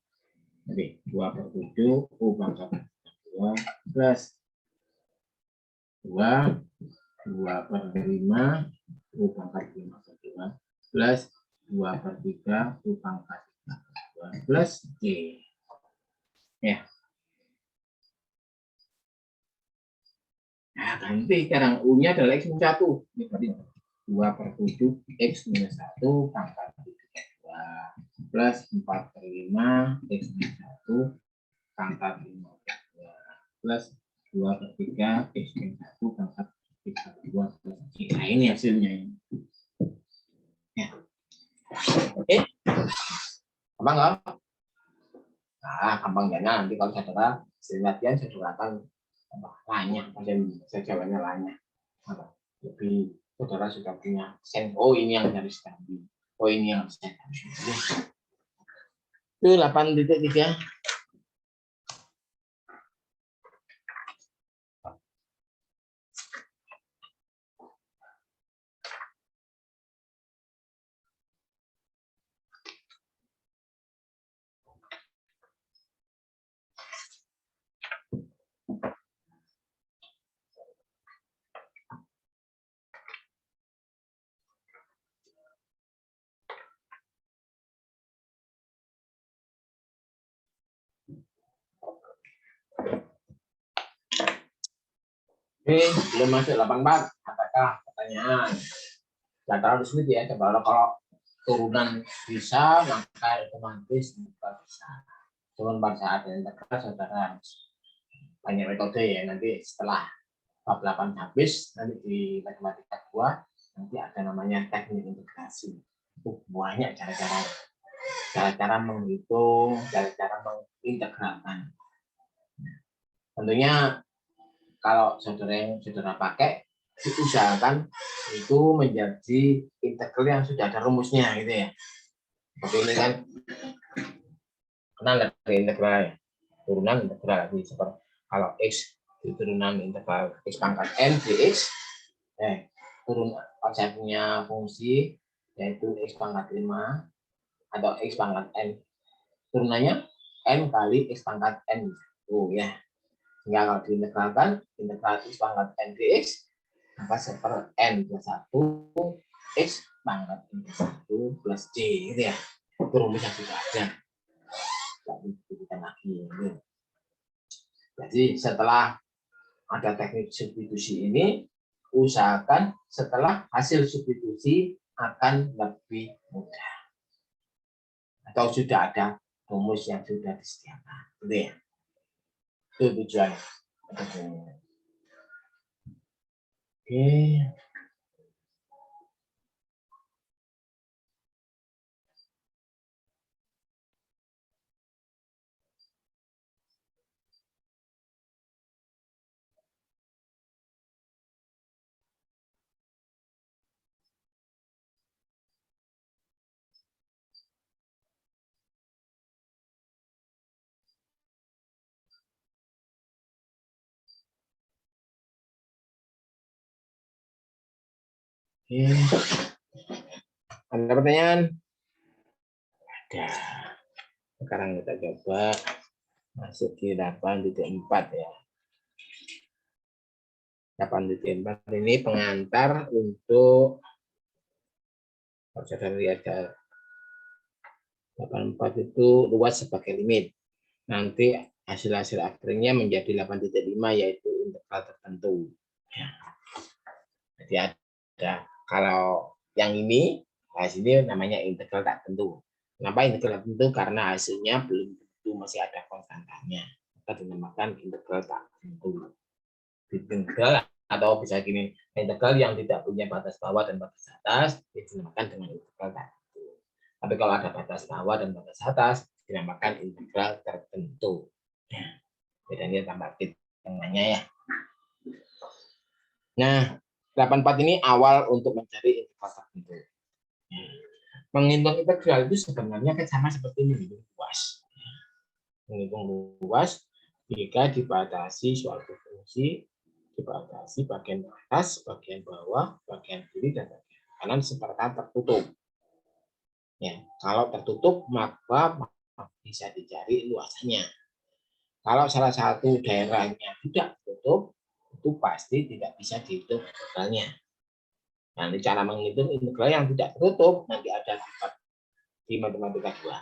Jadi 2 per 7 u pangkat 2 plus 2 per 5 u pangkat 5 per 2 plus 2 per 3 u pangkat 2 plus j. Ya. Nah, nanti sekarang u-nya adalah x minus 1. Ini berarti 2 per 7 x minus 1 pangkat 2 plus 4 per 5 x minus 1 pangkat 5 per 2 plus 2 per 3 x minus 1 pangkat 3 plus j. Nah, ini hasilnya. Ya. Oke. Gampang nggak? Nah, gampangnya nanti kalau saudara hasil latihan saudara akan lainnya, saya jawabnya lainnya. Lebih saudara sudah punya sen. Oh, ini yang harus ganti. Oh, ini yang harus ganti. Itu 8.3. Oke, belum masuk 8 apakah pertanyaan? Tidak terlalu sulit ya, kalau turunan bisa, maka otomatis juga bisa. Cuman pada saat yang integral saudara banyak metode ya, nanti setelah bab 8 habis, nanti di matematika 2, nanti ada namanya teknik integrasi. Banyak cara-cara menghitung, cara-cara mengintegralkan. Tentunya kalau saudara pakai, usahakan itu menjadi integral yang sudah ada rumusnya gitu ya. Oke, ini kan kenal dari integral ya. Turunan integral seperti kalau x itu turunan integral x pangkat n dx, konsepnya fungsi yaitu x pangkat 5 atau x pangkat n, turunannya n kali x pangkat n. Ya. Sehingga kalau diintegralkan, integral x pangkat n dx, maka seper n plus 1 x pangkat n plus 1 plus j, gitu ya. Itu rumusnya sudah ada. Tidak diberikan lagi. Gitu. Jadi setelah ada teknik substitusi ini, usahakan setelah hasil substitusi akan lebih mudah. Atau sudah ada rumus yang sudah disediakan. Gitu ya. Itu tujuannya. Oke. Oke. Ada pertanyaan? Ada. Sekarang kita coba masuk di 8.4 ya. 8.4 ini pengantar untuk kalau saudara lihat 84 itu luas sebagai limit. Nanti hasil-hasil akhirnya menjadi 8.5 yaitu integral tertentu. Ya. Jadi ada kalau yang ini, nah sini namanya integral tak tentu. Kenapa integral tak tentu? Karena hasilnya belum tentu masih ada konstantanya. Maka dinamakan integral tak tentu. Integral atau bisa gini, integral yang tidak punya batas bawah dan batas atas dinamakan dengan integral tak tentu. Tapi kalau ada batas bawah dan batas atas dinamakan integral tertentu. Bedanya tambah tengahnya ya. Nah, 84 ini awal untuk mencari integral tertentu. Menghitung integral itu sebenarnya sama seperti menghitung luas. Menghitung luas jika dibatasi suatu fungsi, dibatasi bagian atas, bagian bawah, bagian kiri, dan bagian kanan serta tertutup. Ya, kalau tertutup maka bisa dicari luasannya. Kalau salah satu daerahnya tidak tertutup, itu pasti tidak bisa dihitung integralnya. Nanti cara menghitung integral yang tidak tertutup nanti ada di matematika 2.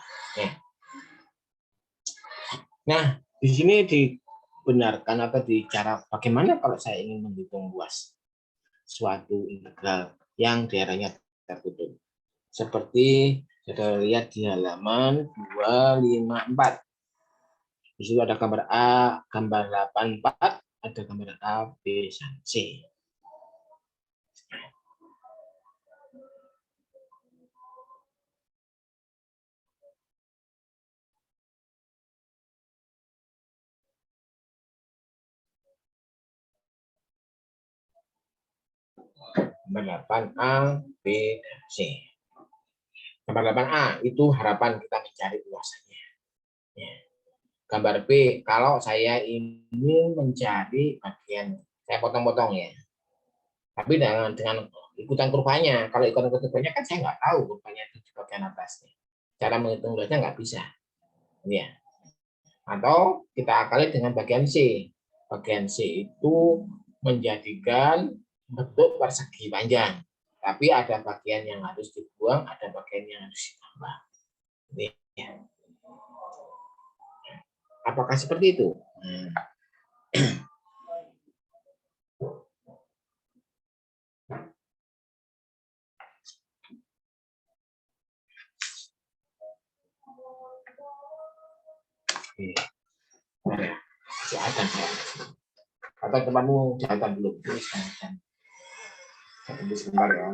Nah, di sini dibenarkan atau dicara bagaimana kalau saya ingin menghitung luas suatu integral yang daerahnya tertutup. Seperti saudara lihat di halaman 254. Di situ ada gambar A, gambar 84, ada gambar A, B, dan C. Gambar 8A, B, dan C. Gambar 8A itu harapan kita mencari luasannya. Ya. Gambar B, kalau saya ingin mencari bagian, saya potong-potong ya. Tapi dengan ikutan kurvanya. Kalau ikutan kurvanya kan saya nggak tahu kurvanya itu di bagian atasnya. Cara menghitung luasnya nggak bisa. Ya. Atau kita akali dengan bagian C. Bagian C itu menjadikan bentuk persegi panjang. Tapi ada bagian yang harus dibuang, ada bagian yang harus ditambah. Ini, ya. Apakah seperti itu? Jahatan ya. Atau temanmu jahatan belum? Tunggu sebentar ya.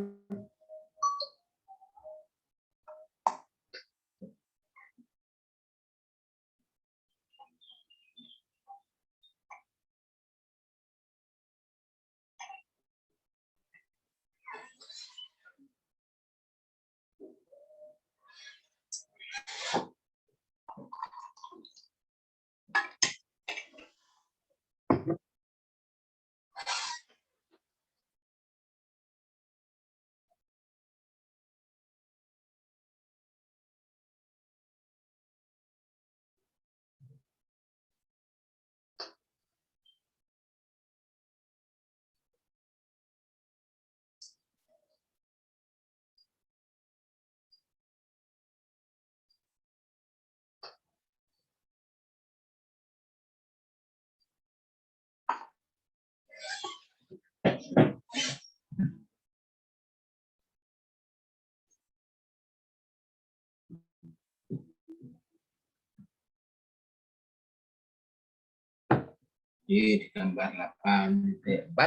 di gambar 8.4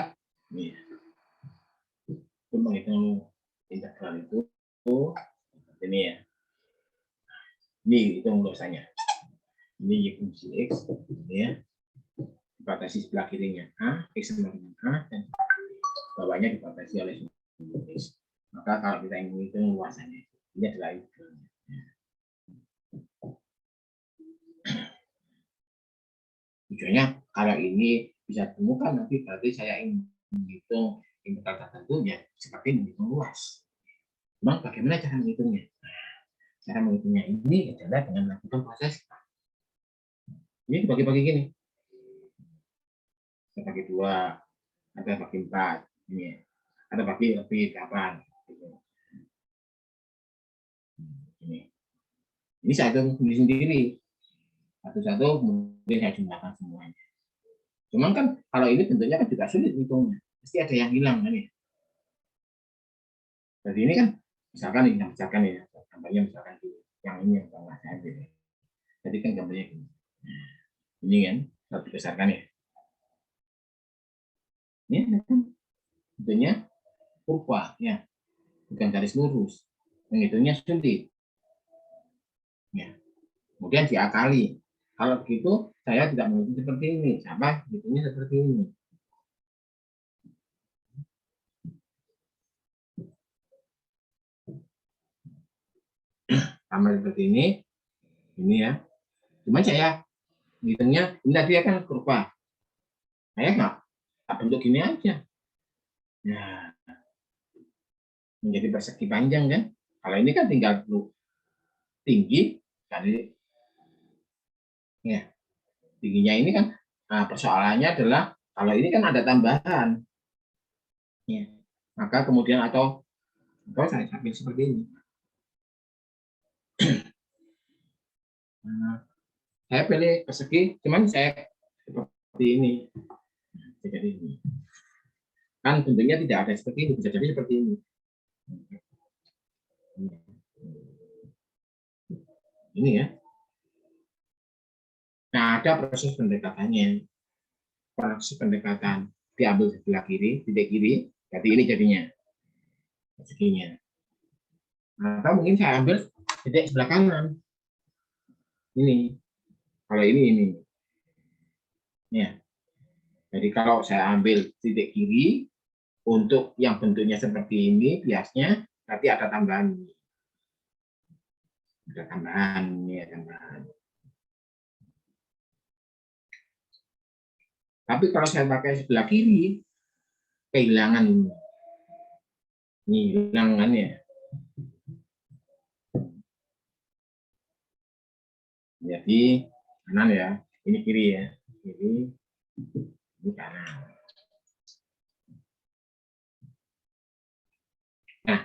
ini. Itu menghitung integral itu ini ya. Ini hitung luasannya. Ini fungsi X ini ya. Dibatasi sebelah kirinya A, X sama dengan A, dan bawahnya dibatasi oleh sumbu X. Maka kalau kita ingin menghitung luasannya, ini adalah integralnya. Tujuannya kalau ini bisa ditemukan nanti berarti saya ingin menghitung integral tertentu ya seperti menghitung luas. Memang bagaimana cara menghitungnya? Cara menghitungnya ini adalah dengan melakukan proses ini dibagi-bagi gini. Ada bagi 2, ada bagi 4, ini ada bagi lebih 8. Ini saya hitung sendiri. Satu-satu kemudian saya jumlahkan semuanya. Cuman kan kalau ini bentuknya kan juga sulit hitungnya. Pasti ada yang hilang kan ya. Jadi ini kan misalkan ini ya, gambarnya misalkan yang ini yang tengah saya ambil. Jadi kan gambarnya ini. Ini kan harus dibesarkan ya. Ini kan bentuknya kurva ya, bukan garis lurus. Menghitungnya sulit. Ya. Kemudian diakali. Kalau begitu, saya tidak menghitung seperti ini. Sama, hitungnya seperti ini. Sama seperti ini ya. Cuma saya hitungnya, ini tadi kan kurva. Saya nggak bentuk gini aja. Nah, menjadi persegi panjang kan. Kalau ini kan tinggal tinggi kali ya. Tingginya ini kan persoalannya adalah kalau ini kan ada tambahan. Ya. Maka kemudian atau saya ambil seperti ini. Saya pilih persegi, cuman saya seperti ini. Jadi ini. Kan bentuknya tidak ada seperti ini, bisa jadi seperti ini. Ini ya. Nah, ada proses pendekatannya. Proses pendekatan diambil sebelah kiri, titik kiri, berarti ini jadinya seginya. Atau mungkin saya ambil titik sebelah kanan. Ini. Kalau ini. Ya. Jadi kalau saya ambil titik kiri untuk yang bentuknya seperti ini, biasanya nanti ada tambahan ini. Ada tambahan ini, ada tambahan. Tapi kalau saya pakai sebelah kiri, kehilangan ini. Ini hilangan ya. Jadi kanan ya, ini kiri ya, kiri, ini kanan. Nah,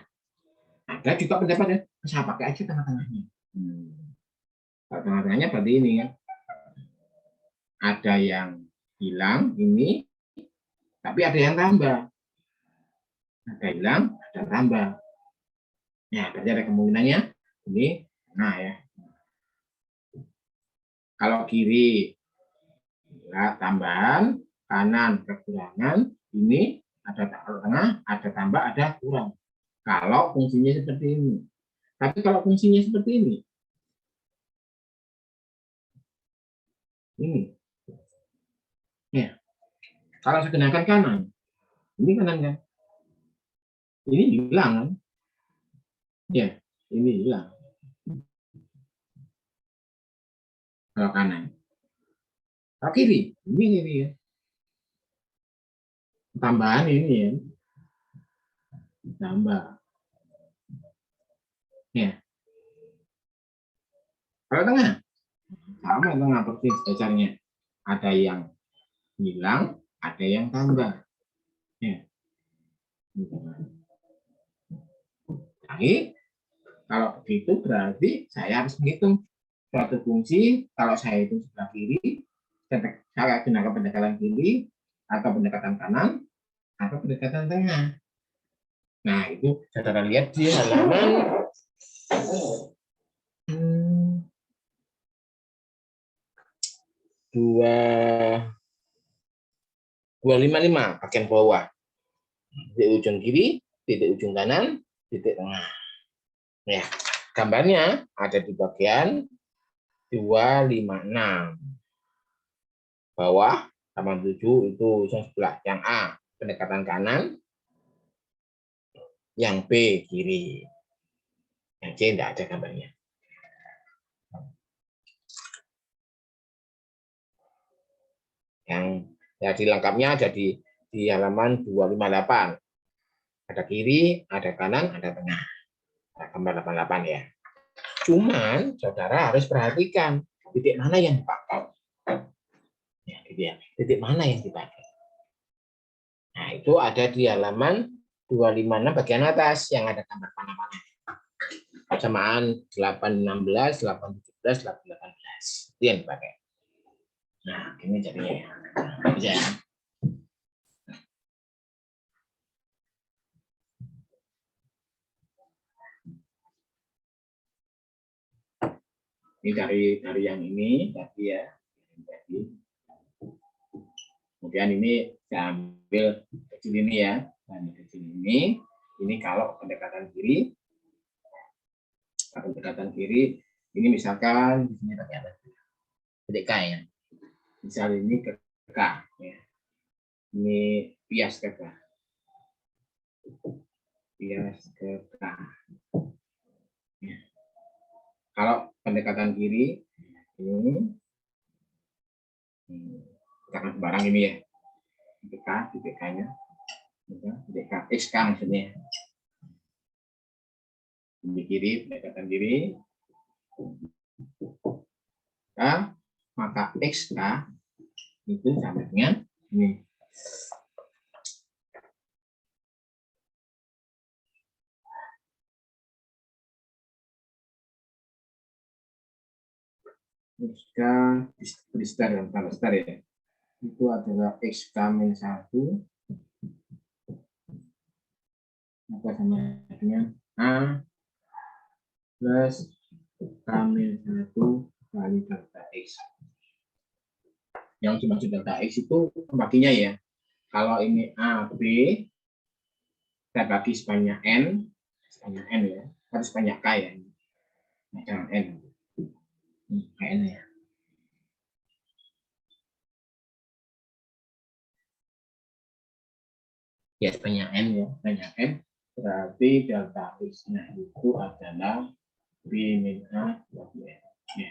ada juga pendapatnya, saya pakai aja tengah-tengahnya. Tengah-tengahnya berarti ini ya. Ada yang hilang ini, tapi ada yang tambah. Ada hilang, ada tambah. Nah, berarti ada kemungkinannya ini, nah ya. Kalau kiri ya, tambahan, kanan kekurangan, ini ada tengah, ada tambah, ada kurang. Kalau fungsinya seperti ini. Tapi kalau fungsinya seperti ini, ya. Kalau saya gunakan kanan, ini kanan kan? Ini hilang kan? Ya, ini hilang. Kalau kanan. Kalau kiri, ini kiri ya. Tambahan ini ya. Tambah. Ya. Kalau tengah, sama tengah persis dasarnya. Ada yang hilang, ada yang tambah. Ya. Jadi, kalau begitu berarti saya harus menghitung suatu fungsi. Kalau saya hitung sebelah kiri, saya gunakan pendekatan kiri, atau pendekatan kanan, atau pendekatan tengah. Nah, itu saudara lihat di halaman 2 255 bagian bawah. Titik ujung kiri, titik ujung kanan, titik tengah. Ya, gambarnya ada di bagian 256. Bawah 87 itu ujung sebelah. Yang A pendekatan kanan, yang B kiri. Yang C tidak ada gambarnya. Yang jadi lengkapnya ada di halaman 258. Ada kiri, ada kanan, ada tengah. Ada gambar 88 ya. Cuman saudara harus perhatikan titik mana yang dipakai. Ya, gitu ya. Titik mana yang dipakai. Nah, itu ada di halaman 256 bagian atas yang ada gambar panah-panah. Persamaan 816, 817, 818. Itu yang dipakai. Nah, ini jadinya ya. Bisa ya. Ini dari yang ini tadi ya. Kemudian ini saya ambil kecil ini ya. Dan kecil ini kalau pendekatan kiri. Pendekatan kiri ini misalkan di sini pakai apa? Titik K ya. Misal ini ke K ya. Ini bias ke K. Bias ke K. Ya. Kalau pendekatan kiri ini jangan sembarang ini ya. Titik K-nya. Titik K, XK maksudnya. Di kiri, pendekatan kiri. K, maka XK itu sama dengan ini. XK besar dan tambah besar ya. Itu adalah XK min 1 maka sama dengan A plus K min 1 kali delta X. Yang dimaksud delta X itu pembaginya ya. Kalau ini A, B, saya bagi sebanyak N ya, harus banyak K ya. Nah, jangan N. N ya. Ya, banyak N ya, banyak N. Berarti delta X-nya itu adalah B min A plus N. Ya.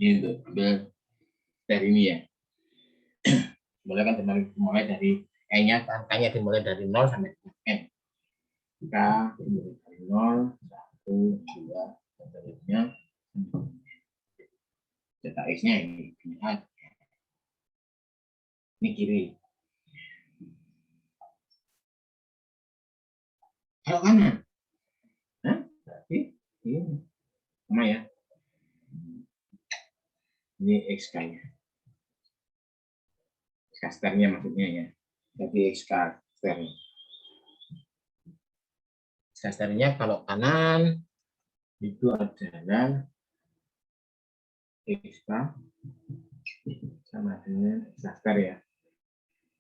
Ini untuk dari ini ya. Boleh kan dimulai dari N-nya, angkanya dimulai dari 0 sampai N. Kita dimulai dari 0, 1, 2, dan seterusnya. Delta X-nya ini. Ini kiri. Kalau kanan, berarti ini sama ya. Ini XK-nya. XK sternya maksudnya ya. Jadi XK sternya. XK sternya kalau kanan itu adalah XK sama dengan XK ster ya.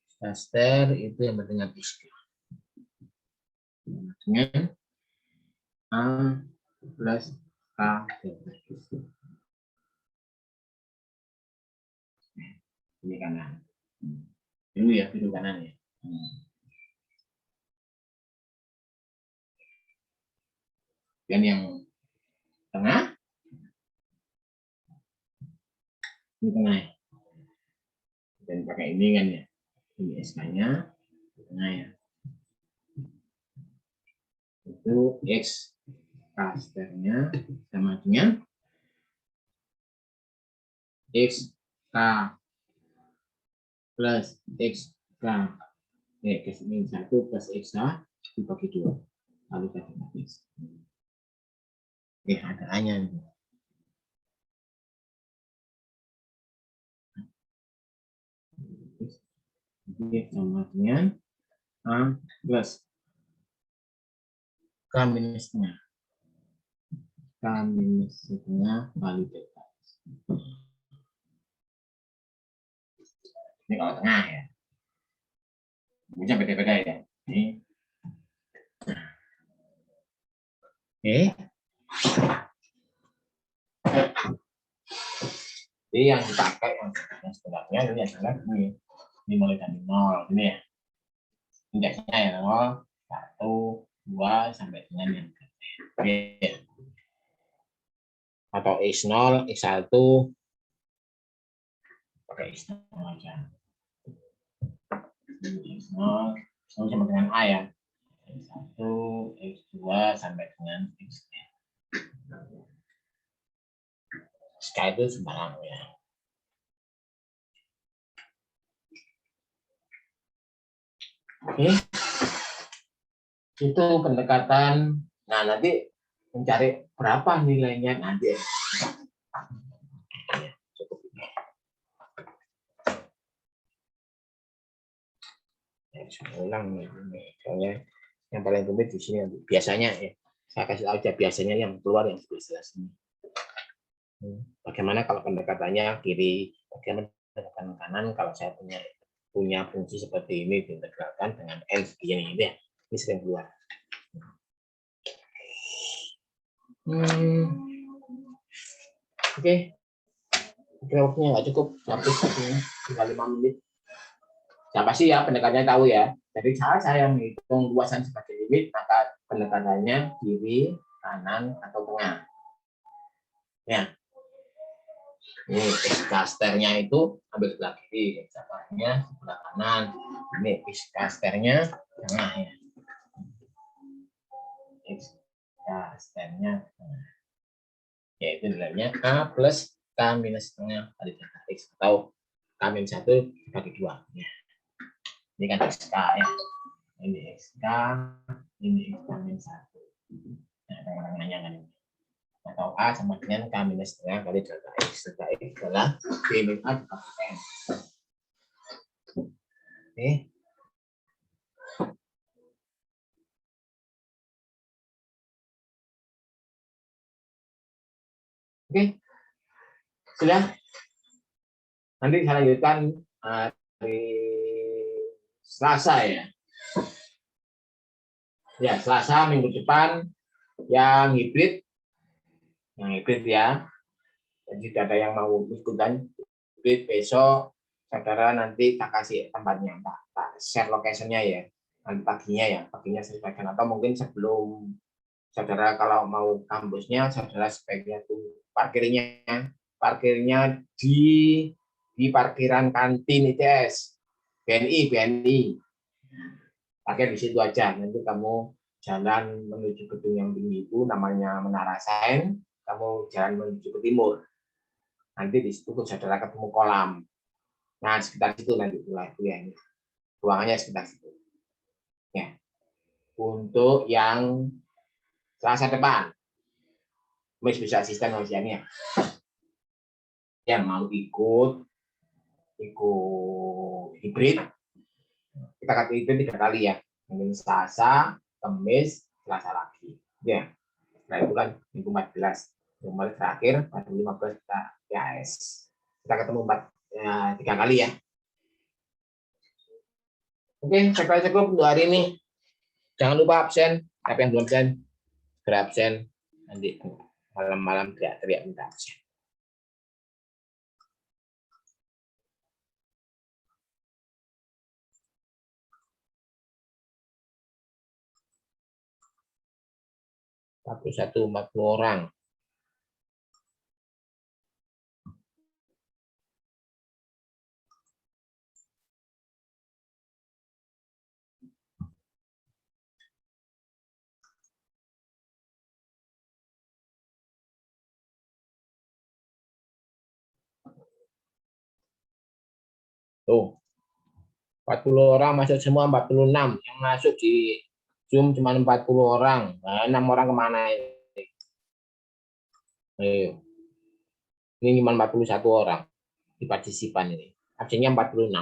XK ster itu yang berdengar XK. Dengan A plus K delta X. Ini kanan. Ini ya, itu kanan ya. Dan yang tengah, ini tengah ya. Dan pakai ini kan ya. Ini SK-nya, tengah ya. Itu X sternya sama dengan XK plus XK X min 1 plus XK dibagi 2 lalu tadi X. Ada A-nya nih. Jadi sama dengan A plus K minus setengah. K minus setengah kali delta X. Ini kalau tengah ya. Rumusnya beda-beda ya. Ini. Oke. Jadi yang dipakai yang sebenarnya ini adalah ini mulai dari 0 ini ya. Indeksnya ya 0, 1, 2 sampai dengan yang ketiga. Atau X0, X1 pakai X0 aja. X0 sama dengan A ya. X1, X2 sampai dengan Xn. SK itu sembarang ya. Oke. Itu pendekatan. Nah, nanti mencari berapa nilainya nanti. Cukup ini. Saya ulang ini. Soalnya yang paling rumit di sini biasanya ya. Saya kasih tahu aja biasanya yang keluar yang jelas ini. Bagaimana kalau pendekatannya kiri, bagaimana pendekatan kanan kalau saya punya fungsi seperti ini diintegralkan dengan n segini ini ya. Ini sering keluar. Oke. Waktunya nggak cukup, habis tinggal 5 menit. Siapa sih ya pendekatannya tahu ya. Jadi saya menghitung luasan sebagai limit, maka pendekatannya kiri, kanan, atau tengah. Ya. Ini x-casternya itu ambil sebelah kiri, x-casternya sebelah kanan. Ini x-casternya tengah ya. X-casternya tengah. Yaitu nilainya A plus K minus setengah kali delta X atau K minus 1 dibagi 2. Ya. Ini kan XK ya. Ini XK, ini X minus 1. Nah, tengah-tengahnya kan ini. Atau A sama dengan K minus setengah kali delta X. Delta X adalah B min A dikali N. Oke. Oke. Sudah. Nanti saya lanjutkan hari Selasa ya. Ya, Selasa minggu depan yang hibrid. Yang hibrid ya. Jadi ada yang mau ikutan hibrid besok, saudara nanti tak kasih tempatnya, tak share location-nya ya. Nanti paginya saya bagian atau mungkin sebelum saudara kalau mau kampusnya, saudara sebaiknya tuh parkirnya di parkiran kantin ITS, BNI. Parkir di situ aja. Nanti kamu jalan menuju gedung yang tinggi itu namanya Menara Sain, kamu jalan menuju ke timur. Nanti di situ saudara ketemu kolam. Nah, sekitar situ nanti kuliahnya. Ruangannya sekitar situ. Ya. Untuk yang Selasa depan, bisa asisten ujiannya. Yang mau ikut hibrid, kita kata hibrid 3 kali ya. Mungkin Selasa, Kamis, Selasa lagi. Ya. Setelah itu kan minggu 14. Kemarin terakhir pada 15 kita PAS. Kita ketemu 3 kali ya. Oke, saya kira cukup untuk hari ini. Jangan lupa absen. Siapa yang belum absen, segera absen. Nanti malam-malam teriak-teriak minta absen. Satu 40 orang. Tuh. 40 orang masuk semua 46. Yang masuk di Zoom cuma 40 orang. Nah, 6 orang kemana ini? Ayo. Ini cuma 41 orang di partisipan ini. Absennya 46.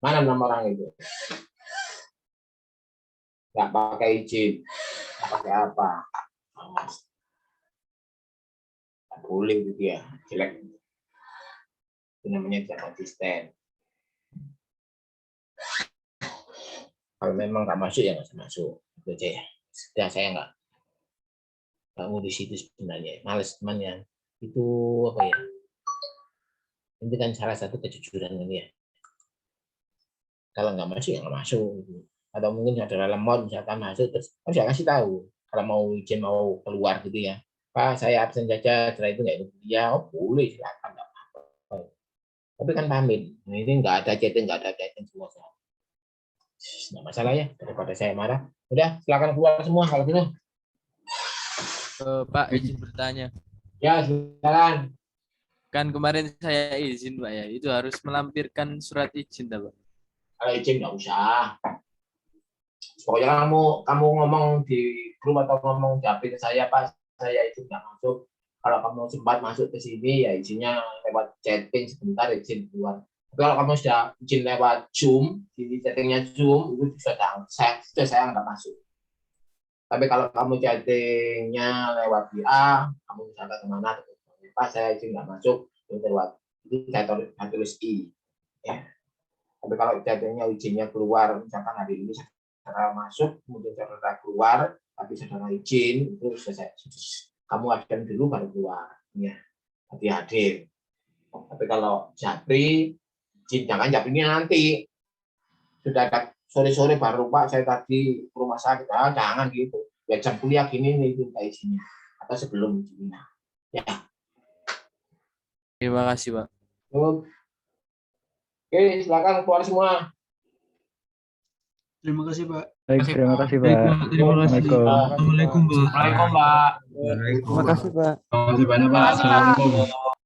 Mana 6 orang itu? Nggak pakai izin. Nggak pakai apa. Nggak boleh gitu ya. Jelek. Itu namanya tidak konsisten. Kalau memang nggak masuk ya nggak usah masuk. Itu aja ya. Sudah, saya nggak ngurus itu sebenarnya. Males teman yang itu apa ya? Itu kan salah satu kejujuran ini ya. Kalau nggak masuk ya nggak masuk. Gitu. Atau mungkin saudara lemot misalkan masuk terus harus saya kasih tahu kalau mau izin mau keluar gitu ya. Pak, saya absen saja, setelah itu nggak ikut kuliah. Oh boleh, silakan. Nggak apa-apa. Tapi kan pamit. Nah, ini nggak ada chatting semua. Nggak masalah ya, daripada saya marah. Udah, silakan keluar semua kalau gitu. Pak, izin bertanya. Ya, silakan. Kan kemarin saya izin, Pak ya. Itu harus melampirkan surat izin, Pak. Kalau izin nggak usah. Pokoknya kamu ngomong di grup atau ngomong di HP ke saya, Pak, saya izin nggak masuk. Kalau kamu sempat masuk ke sini, ya izinnya lewat chatting sebentar, izin keluar. Tapi kalau kamu sudah izin lewat Zoom, di chattingnya Zoom, itu sudah saya nggak masuk. Tapi kalau kamu chattingnya lewat WA, kamu misalkan kemana, Pak, saya izin nggak masuk, itu lewat itu saya tulis I. Ya. Tapi kalau chattingnya izinnya keluar, misalkan hari ini saudara masuk, kemudian saudara keluar, tapi saudara izin, itu selesai. Kamu absen dulu baru keluar. Ya, hati-hati. Tapi kalau japri, jangan japrinya nanti. Sudah sore-sore baru, Pak, saya tadi ke rumah sakit. Jangan gitu. Ya jam kuliah gini nih, minta izinnya. Atau sebelum izinnya. Ya. Terima kasih, Pak. Oke, silakan keluar semua. Terima kasih, Pak. Baik, terima kasih, Pak. Terima kasih. Assalamualaikum. Assalamualaikum, Pak. Waalaikumsalam, Pak. Waalaikumsalam. Terima kasih, Pak. Terima kasih banyak, Pak. Assalamualaikum.